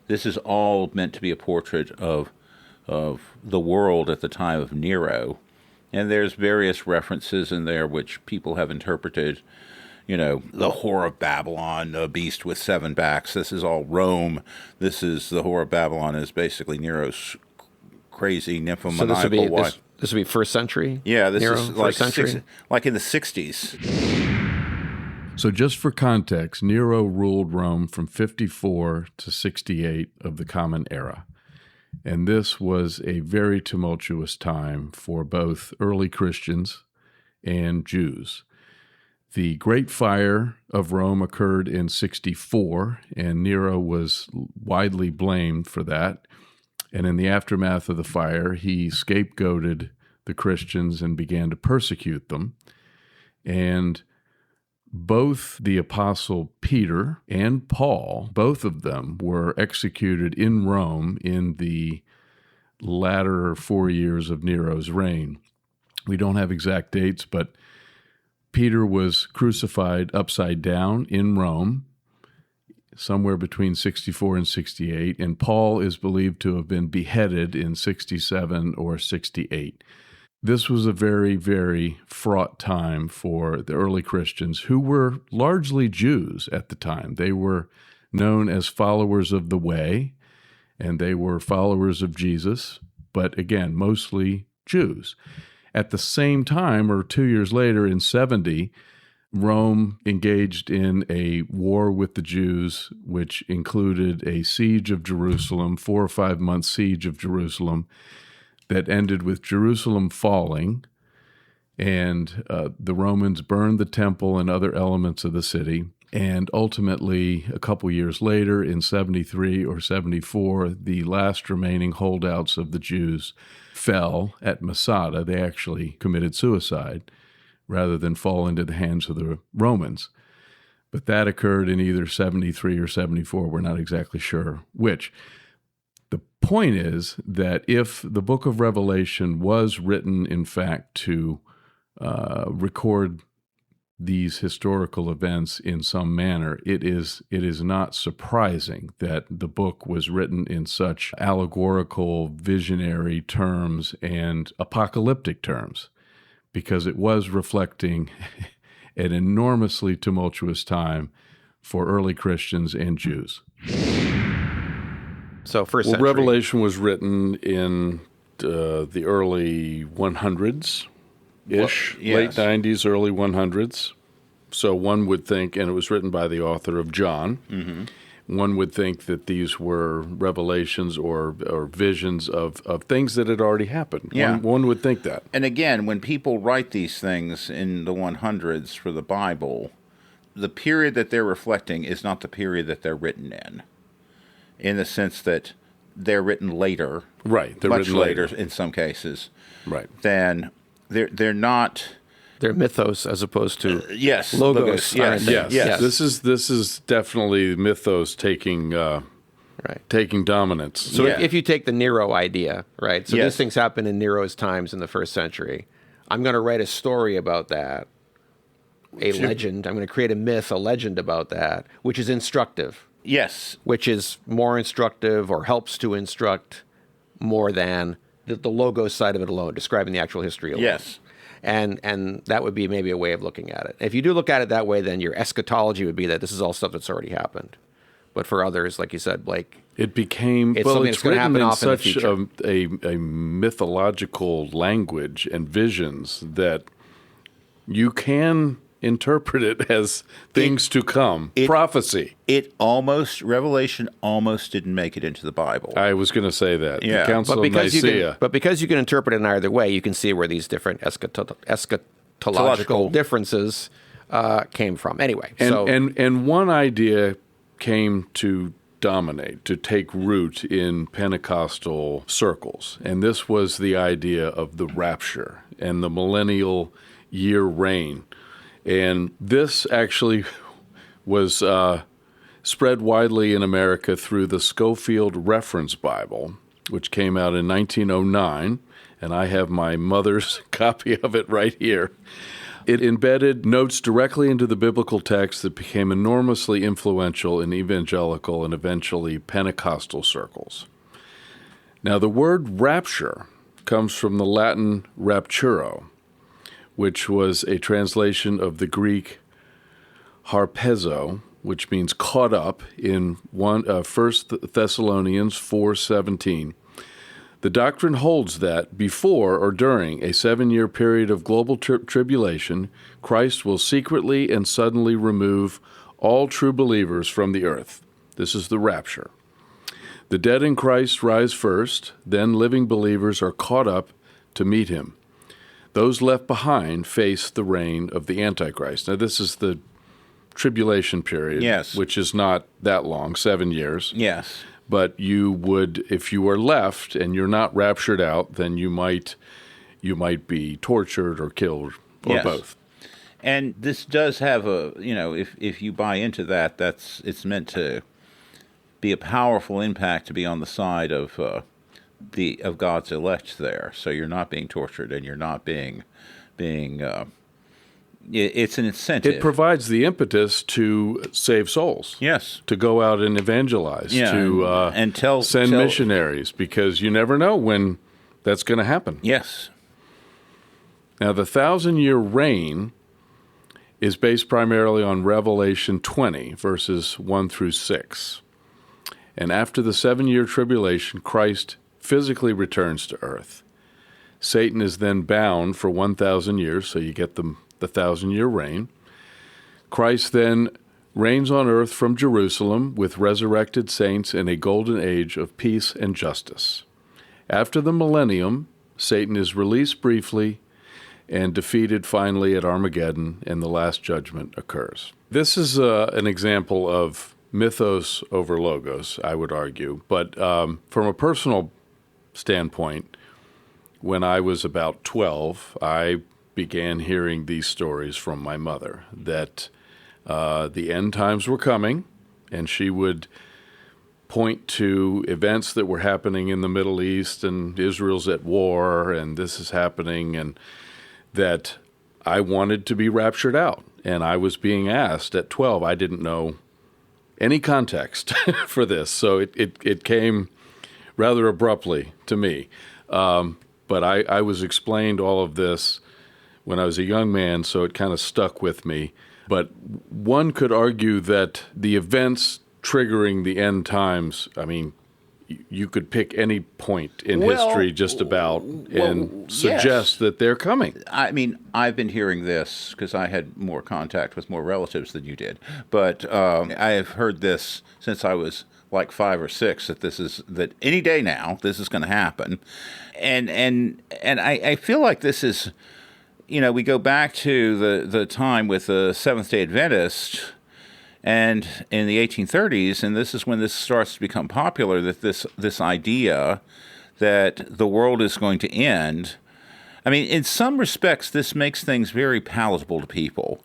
this is all meant to be a portrait of the world at the time of Nero. And there's various references in there which people have interpreted, you know, the whore of Babylon, a beast with 7 backs. This is all Rome. This is the whore of Babylon is basically Nero's crazy nymphomaniacal wife. This would be first century? Yeah, this Nero, is like, century? like in the 60s. So just for context, Nero ruled Rome from 54 to 68 of the Common Era. And this was a very tumultuous time for both early Christians and Jews. The Great Fire of Rome occurred in 64, and Nero was widely blamed for that. And in the aftermath of the fire, he scapegoated the Christians and began to persecute them. And both the Apostle Peter and Paul, both of them were executed in Rome in the latter 4 years of Nero's reign. We don't have exact dates, but Peter was crucified upside down in Rome, somewhere between 64 and 68, and Paul is believed to have been beheaded in 67 or 68. This was a very, very fraught time for the early Christians, who were largely Jews at the time. They were known as followers of the Way, and they were followers of Jesus, but again, mostly Jews. At the same time, or 2 years later, in 70, Rome engaged in a war with the Jews, which included a siege of Jerusalem, 4 or 5 month siege of Jerusalem, that ended with Jerusalem falling, and the Romans burned the temple and other elements of the city. And ultimately, a couple years later, in 73 or 74, the last remaining holdouts of the Jews fell at Masada. They actually committed suicide rather than fall into the hands of the Romans. But that occurred in either 73 or 74. We're not exactly sure which. The point is that if the book of Revelation was written, in fact, to record these historical events in some manner, it is not surprising that the book was written in such allegorical, visionary terms and apocalyptic terms, because it was reflecting an enormously tumultuous time for early Christians and Jews. So first century. Revelation was written in the early 100s. Ish, Well, yes. Late 90s, early 100s. So one would think, and it was written by the author of John, one would think that these were revelations or visions of things that had already happened. Yeah. One would think that. And again, when people write these things in the 100s for the Bible, the period that they're reflecting is not the period that they're written in the sense that they're written later. Right. They're much written later later. in some cases. Right. Then they're not. They're mythos as opposed to Yes, logos. yes, aren't they? Yes. This is definitely mythos taking dominance. So Yeah. if you take the Nero idea, right? So Yes. these things happened in Nero's times in the first century. I'm going to write a story about that, a legend. I'm going to create a myth, a legend about that, which is instructive, Yes. which is more instructive or helps to instruct more than the logos side of it alone, describing the actual history alone. Yes. And that would be maybe a way of looking at it. If you do look at it that way, then your eschatology would be that this is all stuff that's already happened. But for others, like you said, Blake, It became, It's something it's that's gonna written happen in off in the such future. a mythological language and visions that you can interpret it as things to come, prophecy. Revelation almost didn't make it into the Bible. I was going to say that. Yeah. The Council of Nicaea. because you can interpret it in either way, you can see where these different eschatological differences came from. Anyway, And one idea came to dominate, to take root in Pentecostal circles, and this was the idea of the rapture and the millennial year reign. And this actually was spread widely in America through the Scofield Reference Bible, which came out in 1909, and I have my mother's copy of it right here. It embedded notes directly into the biblical text that became enormously influential in evangelical and eventually Pentecostal circles. Now, the word rapture comes from the Latin rapturo, which was a translation of the Greek harpezo, which means caught up in 1 Thessalonians 4:17. The doctrine holds that before or during a 7-year period of global tribulation, Christ will secretly and suddenly remove all true believers from the earth. This is the rapture. The dead in Christ rise first, then living believers are caught up to meet him. Those left behind face the reign of the Antichrist. Now, this is the tribulation period, Yes. which is not that long, 7 years. Yes. But you would, if you are left and you're not raptured out, then you might be tortured or killed, or Yes. both. And this does have if you buy into that, it's meant to be a powerful impact to be on the side of God's elect there. So you're not being tortured and you're not being it's an incentive. It provides the impetus to save souls. Yes. To go out and evangelize, Yeah, and send tell missionaries, because you never know when that's going to happen. Yes. Now, the 1,000-year reign is based primarily on Revelation 20, verses 1 through 6. And after the 7-year tribulation, Christ physically returns to earth. Satan is then bound for 1,000 years, so you get the 1,000-year reign. Christ then reigns on earth from Jerusalem with resurrected saints in a golden age of peace and justice. After the millennium, Satan is released briefly, and defeated finally at Armageddon, and the Last Judgment occurs. This is an example of mythos over logos, I would argue. But from a personal standpoint, when I was about 12, I began hearing these stories from my mother that the end times were coming, and she would point to events that were happening in the Middle East, and Israel's at war, and this is happening, and that I wanted to be raptured out. And I was being asked at 12. I didn't know any context for this, so it came rather abruptly to me. But I was explained all of this when I was a young man, so it kind of stuck with me. But one could argue that the events triggering the end times, I mean, you could pick any point in history just about and suggest that they're coming. I mean, I've been hearing this because I had more contact with more relatives than you did. But I have heard this since I was like 5 or 6, that any day now this is going to happen. And I feel like this is, we go back to the time with the Seventh-day Adventists, and in the 1830s, and this is when this starts to become popular, that this idea that the world is going to end. I mean, in some respects, this makes things very palatable to people.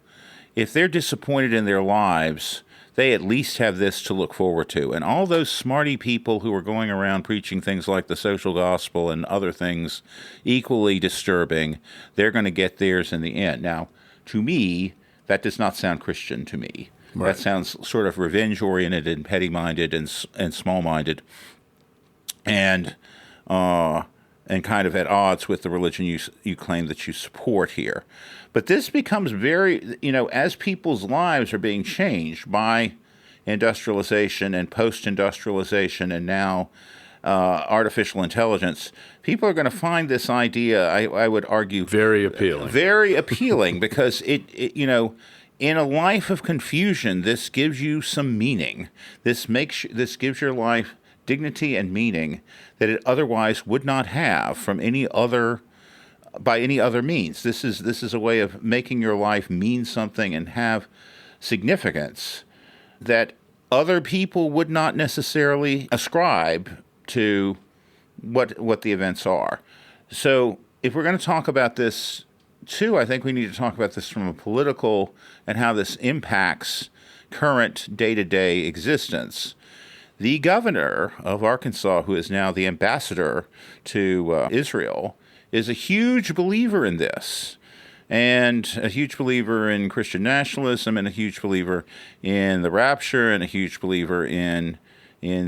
If they're disappointed in their lives, they at least have this to look forward to. And all those smarty people who are going around preaching things like the social gospel and other things equally disturbing, they're going to get theirs in the end. Now, to me, that does not sound Christian to me. Right. That sounds sort of revenge-oriented and petty-minded and small-minded, and kind of at odds with the religion you claim that you support here. But this becomes very, as people's lives are being changed by industrialization and post-industrialization and now artificial intelligence, people are going to find this idea, I would argue, very appealing. Very appealing because it in a life of confusion, this gives you some meaning. This gives your life dignity and meaning that it otherwise would not have by any other means. This is a way of making your life mean something and have significance that other people would not necessarily ascribe to what the events are. So if we're going to talk about this too, I think we need to talk about this from a political and how this impacts current day-to-day existence. The governor of Arkansas, who is now the ambassador to Israel, is a huge believer in this, and a huge believer in Christian nationalism, and a huge believer in the rapture, and a huge believer in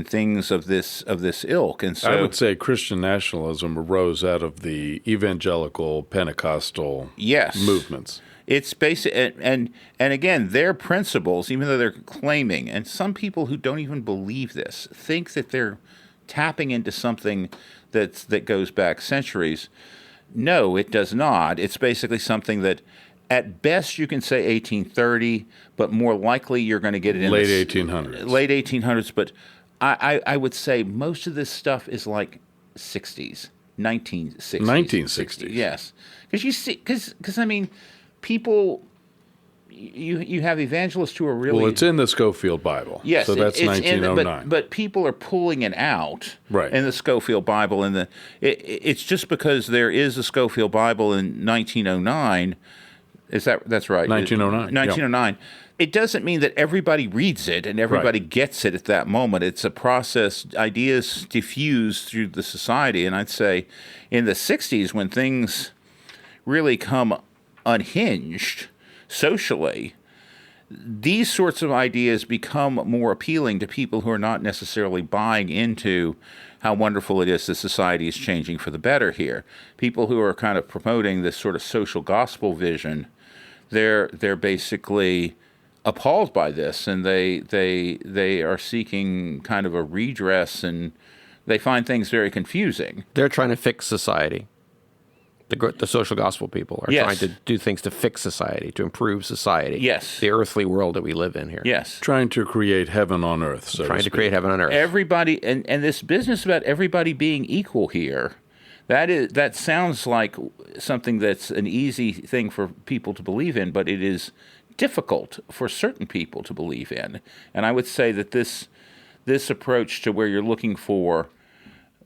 things of this ilk. And so I would say Christian nationalism arose out of the evangelical Pentecostal movements. It's basic, and again, their principles, even though they're claiming, and some people who don't even believe this think that they're tapping into something that goes back centuries. No, it does not. It's basically something that, at best, you can say 1830, but more likely you're going to get it in late 1800s. Late 1800s, but I would say most of this stuff is like 1960s. 1960s. Yes, because I mean, people. You have evangelists who are really... Well, it's in the Schofield Bible. Yes. So that's 1909. But people are pulling it out in the Schofield Bible. And it's just because there is a Schofield Bible in 1909. That's right. 1909. 1909. Yeah. It doesn't mean that everybody reads it and everybody gets it at that moment. It's a process. Ideas diffuse through the society. And I'd say in the 60s, when things really come unhinged socially, these sorts of ideas become more appealing to people who are not necessarily buying into how wonderful it is that society is changing for the better here. People who are kind of promoting this sort of social gospel vision, they're basically appalled by this, and they are seeking kind of a redress, and they find things very confusing. They're trying to fix society. The social gospel people are trying to do things to fix society, to improve society. Yes. The earthly world that we live in here. Yes. Trying to create heaven on earth. Trying to create heaven on earth. Everybody, and this business about everybody being equal here, That sounds like something that's an easy thing for people to believe in, but it is difficult for certain people to believe in. And I would say that this approach to where you're looking for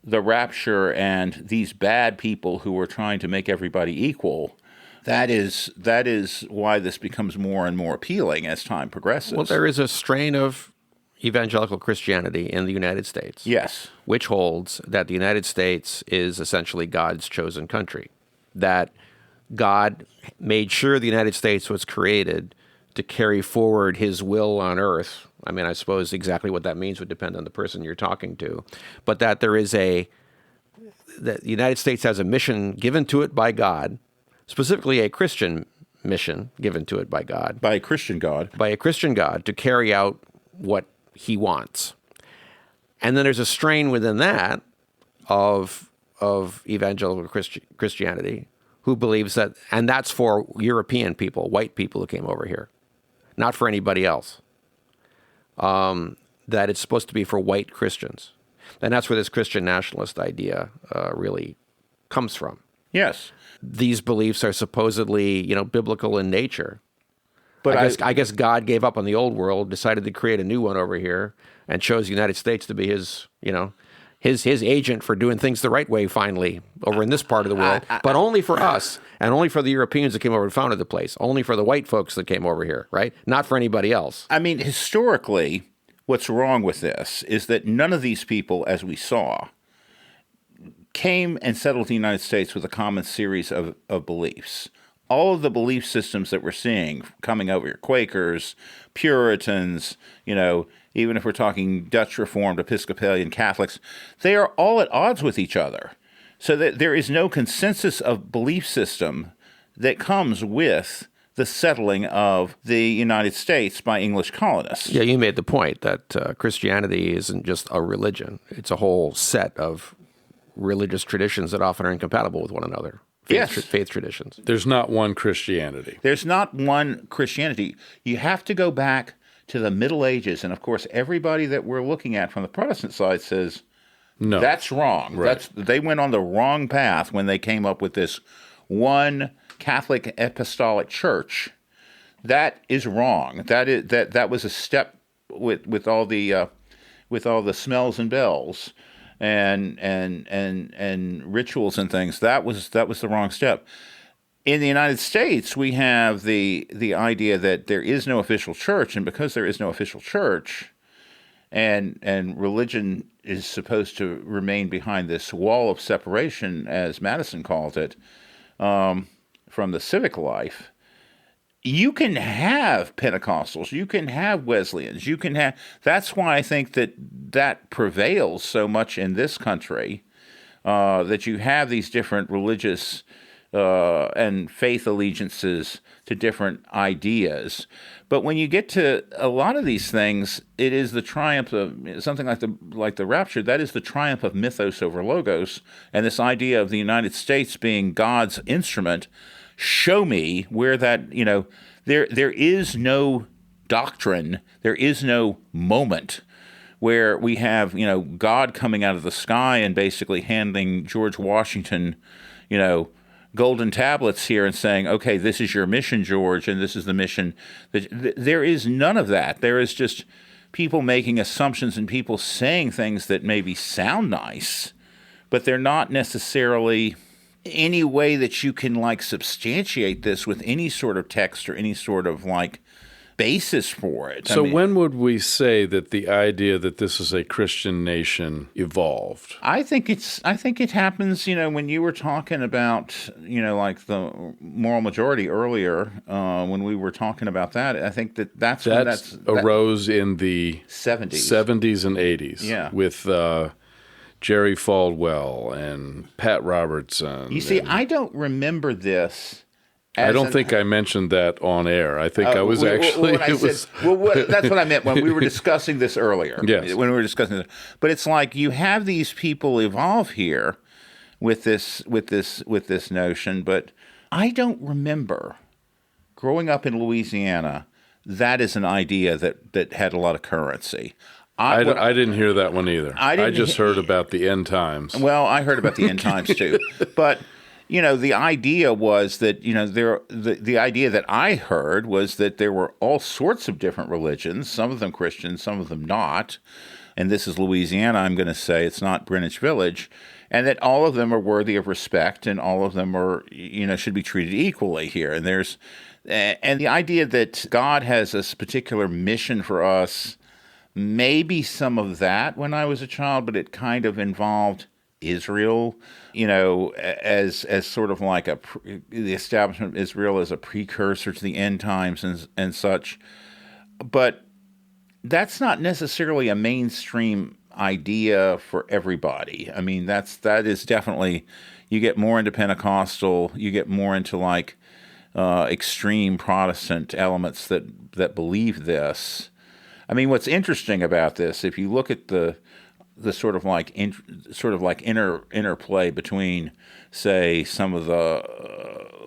the rapture and these bad people who are trying to make everybody equal, that is why this becomes more and more appealing as time progresses. Well, there is a strain of evangelical Christianity in the United States. Yes. Which holds that the United States is essentially God's chosen country. That God made sure the United States was created to carry forward his will on earth. I mean, I suppose exactly what that means would depend on the person you're talking to. But that that the United States has a mission given to it by God, specifically a Christian mission given to it by God. By a Christian God. By a Christian God to carry out what he wants. And then there's a strain within that of evangelical Christianity who believes that, and that's for European people, white people who came over here, not for anybody else, that it's supposed to be for white Christians. And that's where this Christian nationalist idea really comes from. Yes. These beliefs are supposedly, biblical in nature. But I guess God gave up on the old world, decided to create a new one over here, and chose the United States to be his agent for doing things the right way finally over in this part of the world. But only for us, and only for the Europeans that came over and founded the place. Only for the white folks that came over here, right? Not for anybody else. I mean, historically, what's wrong with this is that none of these people, as we saw, came and settled the United States with a common series of beliefs. All of the belief systems that we're seeing coming over here, Quakers, Puritans, even if we're talking Dutch Reformed, Episcopalian, Catholics, they are all at odds with each other. So that there is no consensus of belief system that comes with the settling of the United States by English colonists. Yeah, you made the point that Christianity isn't just a religion. It's a whole set of religious traditions that often are incompatible with one another. Faith traditions. There's not one Christianity. There's not one Christianity. You have to go back to the Middle Ages. And, of course, everybody that we're looking at from the Protestant side says, no, that's wrong. Right. They went on the wrong path when they came up with this one Catholic Apostolic Church. That is wrong. That was a step with all the smells and bells and rituals and things. That was the wrong step. In the United States, we have the idea that there is no official church, and because there is no official church, and religion is supposed to remain behind this wall of separation, as Madison called it, from the civic life. You can have Pentecostals, you can have Wesleyans, that's why I think that prevails so much in this country, that you have these different religious and faith allegiances to different ideas. But when you get to a lot of these things, it is the triumph of something like the rapture. That is the triumph of mythos over logos, and this idea of the United States being God's instrument. Show me where that, there is no doctrine, there is no moment where we have, God coming out of the sky and basically handing George Washington, golden tablets here and saying, okay, this is your mission, George, and this is the mission. There is none of that. There is just people making assumptions and people saying things that maybe sound nice, but they're not necessarily any way that you can substantiate this with any sort of text or any sort of basis for it. So when would we say that the idea that this is a Christian nation evolved? I think it happens, when you were talking about, the moral majority earlier, when we were talking about that, I think that arose in the 70s and 80s. Yeah. With Jerry Falwell and Pat Robertson. You see, I don't remember this. I don't think I mentioned that on air. I think I was actually... that's what I meant when we were discussing this earlier. Yes. When we were discussing this. But it's like you have these people evolve here with this notion, but I don't remember growing up in Louisiana, that is an idea that had a lot of currency. I didn't hear that one either. I just heard about the end times. Well, I heard about the end times too. But, the idea was that, the idea that I heard was that there were all sorts of different religions, some of them Christian, some of them not. And this is Louisiana, I'm going to say. It's not Greenwich Village. And that all of them are worthy of respect and all of them are, should be treated equally here. And the idea that God has this particular mission for us, maybe some of that when I was a child, but it kind of involved Israel, as sort of like the establishment of Israel as a precursor to the end times and such. But that's not necessarily a mainstream idea for everybody. I mean, that is definitely, you get more into Pentecostal, you get more into like extreme Protestant elements that believe this. I mean, what's interesting about this, if you look at the sort of like interplay between, say, some of the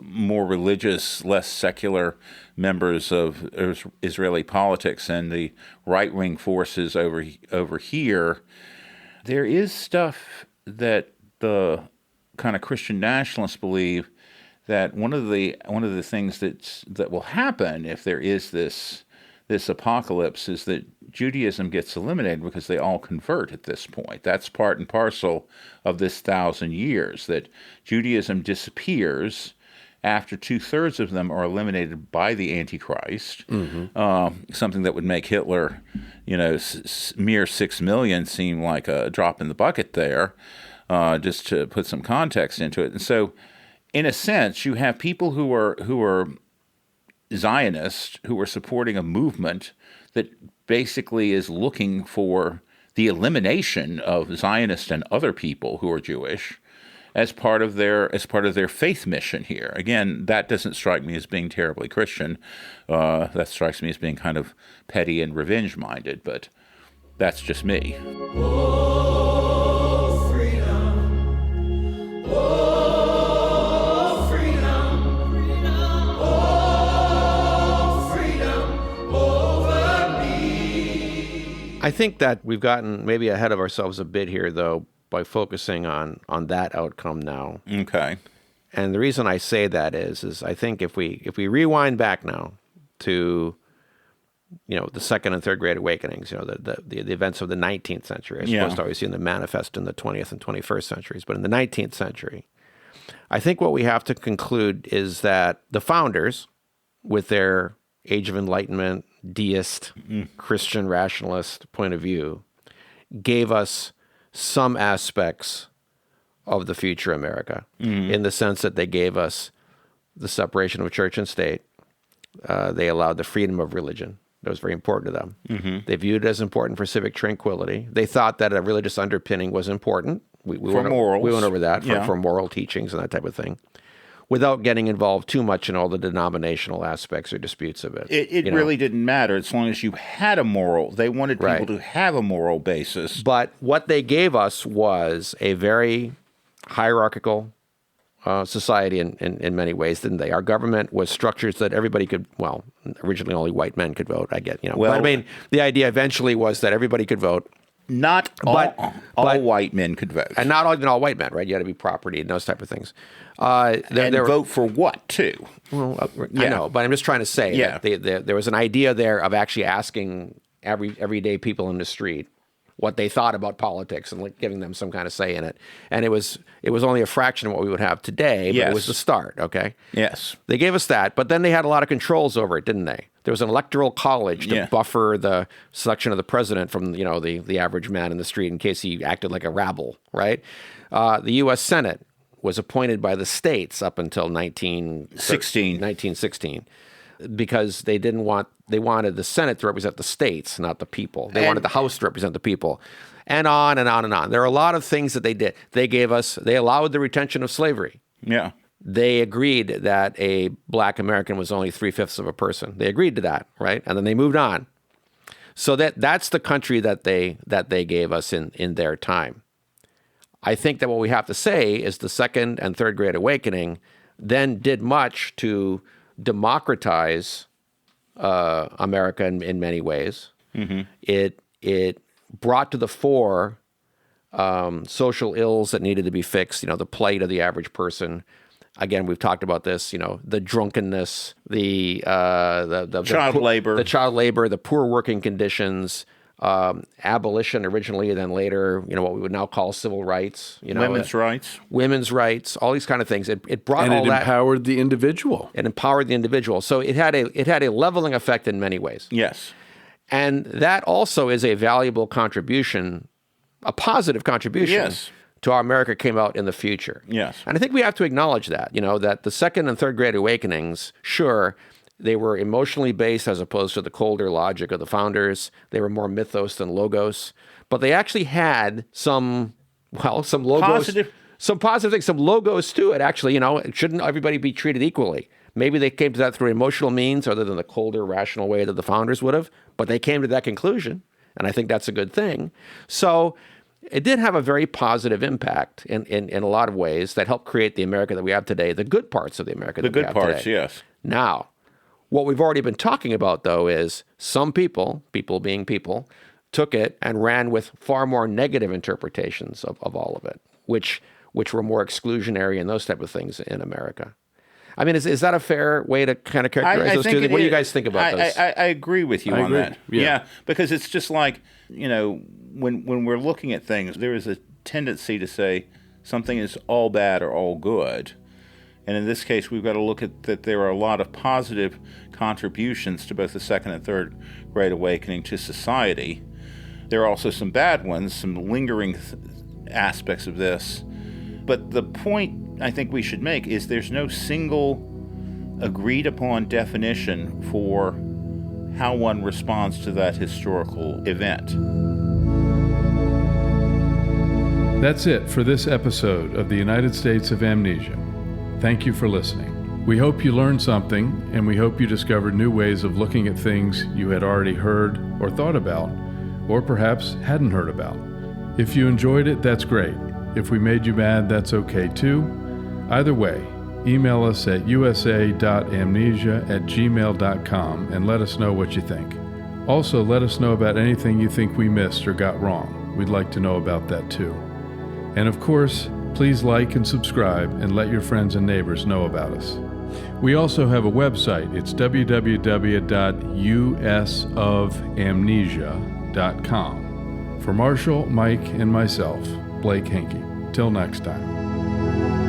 more religious, less secular members of Israeli politics and the right-wing forces over here, there is stuff that the kind of Christian nationalists believe that one of the things that will happen if there is this apocalypse is that Judaism gets eliminated because they all convert at this point. That's part and parcel of this 1,000 years, that Judaism disappears after 2/3 of them are eliminated by the Antichrist, something that would make Hitler, mere 6 million seem like a drop in the bucket there, just to put some context into it. And so, in a sense, you have people who are Zionists who are supporting a movement that basically is looking for the elimination of Zionists and other people who are Jewish as part of their faith mission here. Again, that doesn't strike me as being terribly Christian. That strikes me as being kind of petty and revenge-minded, but that's just me. Oh, freedom. Oh, freedom. Oh, freedom over me. I think that we've gotten maybe ahead of ourselves a bit here, though, by focusing on that outcome now. Okay. And the reason I say that is I think if we rewind back now to the second and third great awakenings, the events of the 19th century, as opposed to always seeing them manifest in the 20th and 21st centuries, but in the 19th century, I think what we have to conclude is that the founders, with their Age of Enlightenment, deist, Christian rationalist point of view, gave us some aspects of the future America, in the sense that they gave us the separation of church and state. They allowed the freedom of religion. That was very important to them. They viewed it as important for civic tranquility. They thought that a religious underpinning was important. We went over that for moral teachings and that type of thing, without getting involved too much in all the denominational aspects or disputes of it. It really didn't matter as long as you had a moral. They wanted people to have a moral basis. But what they gave us was a very hierarchical society in many ways, didn't they? Our government was structures that everybody could, originally only white men could vote, I get, but I mean, the idea eventually was that everybody could vote. Not all white men could vote. And not even all white men, right? You had to be property and those type of things. Vote for what, too? Well, I know, but I'm just trying to say that there was an idea there of actually asking everyday people in the street what they thought about politics and giving them some kind of say in it. And it was only a fraction of what we would have today, but it was the start, okay? Yes. They gave us that, but then they had a lot of controls over it, didn't they? There was an electoral college to buffer the selection of the president from, the average man in the street in case he acted like a rabble, right? The U.S. Senate was appointed by the states up until 1916, because they wanted the Senate to represent the states, not the people. They wanted the House to represent the people, and on and on and on. There are a lot of things that they did. They allowed the retention of slavery. Yeah. They agreed that a black American was only 3/5 of a person. They agreed to that, right? And then they moved on. So that's the country that they gave us in their time. I think that what we have to say is the second and third great awakening then did much to democratize America in many ways. It brought to the fore social ills that needed to be fixed, the plight of the average person. Again, we've talked about this, the drunkenness, the child labor, the poor working conditions, abolition originally, and then later, what we would now call civil rights, women's rights, all these kind of things. It brought all that. Empowered the individual. It empowered the individual. So it had a leveling effect in many ways. Yes. And that also is a valuable contribution, a positive contribution. Yes. To how America came out in the future. Yes. And I think we have to acknowledge that, that the second and third Great Awakenings, sure, they were emotionally based as opposed to the colder logic of the founders. They were more mythos than logos. But they actually had some logos. Some positive things, some logos to it, actually. Shouldn't everybody be treated equally? Maybe they came to that through emotional means other than the colder, rational way that the founders would have. But they came to that conclusion. And I think that's a good thing. So it did have a very positive impact in a lot of ways that helped create the America that we have today, the good parts of the America that we have today. The good parts, yes. Now, what we've already been talking about, though, is some people being people, took it and ran with far more negative interpretations of all of it, which were more exclusionary and those type of things in America. I mean, is that a fair way to kind of characterize those two things? What do you guys think about this? I agree with you on that. Yeah, because it's just like, when we're looking at things, there is a tendency to say something is all bad or all good. And in this case, we've got to look at that there are a lot of positive contributions to both the second and third Great Awakening to society. There are also some bad ones, some lingering aspects of this. But the point I think we should make is there's no single agreed upon definition for how one responds to that historical event. That's it for this episode of the United States of Amnesia. Thank you for listening. We hope you learned something, and we hope you discovered new ways of looking at things you had already heard or thought about, or perhaps hadn't heard about. If you enjoyed it, that's great. If we made you mad, that's okay too. Either way, email us at usa.amnesia@gmail.com and let us know what you think. Also, let us know about anything you think we missed or got wrong. We'd like to know about that too. And of course, please like and subscribe and let your friends and neighbors know about us. We also have a website. It's www.usofamnesia.com. For Marshall, Mike, and myself, Blake Henke. Till next time.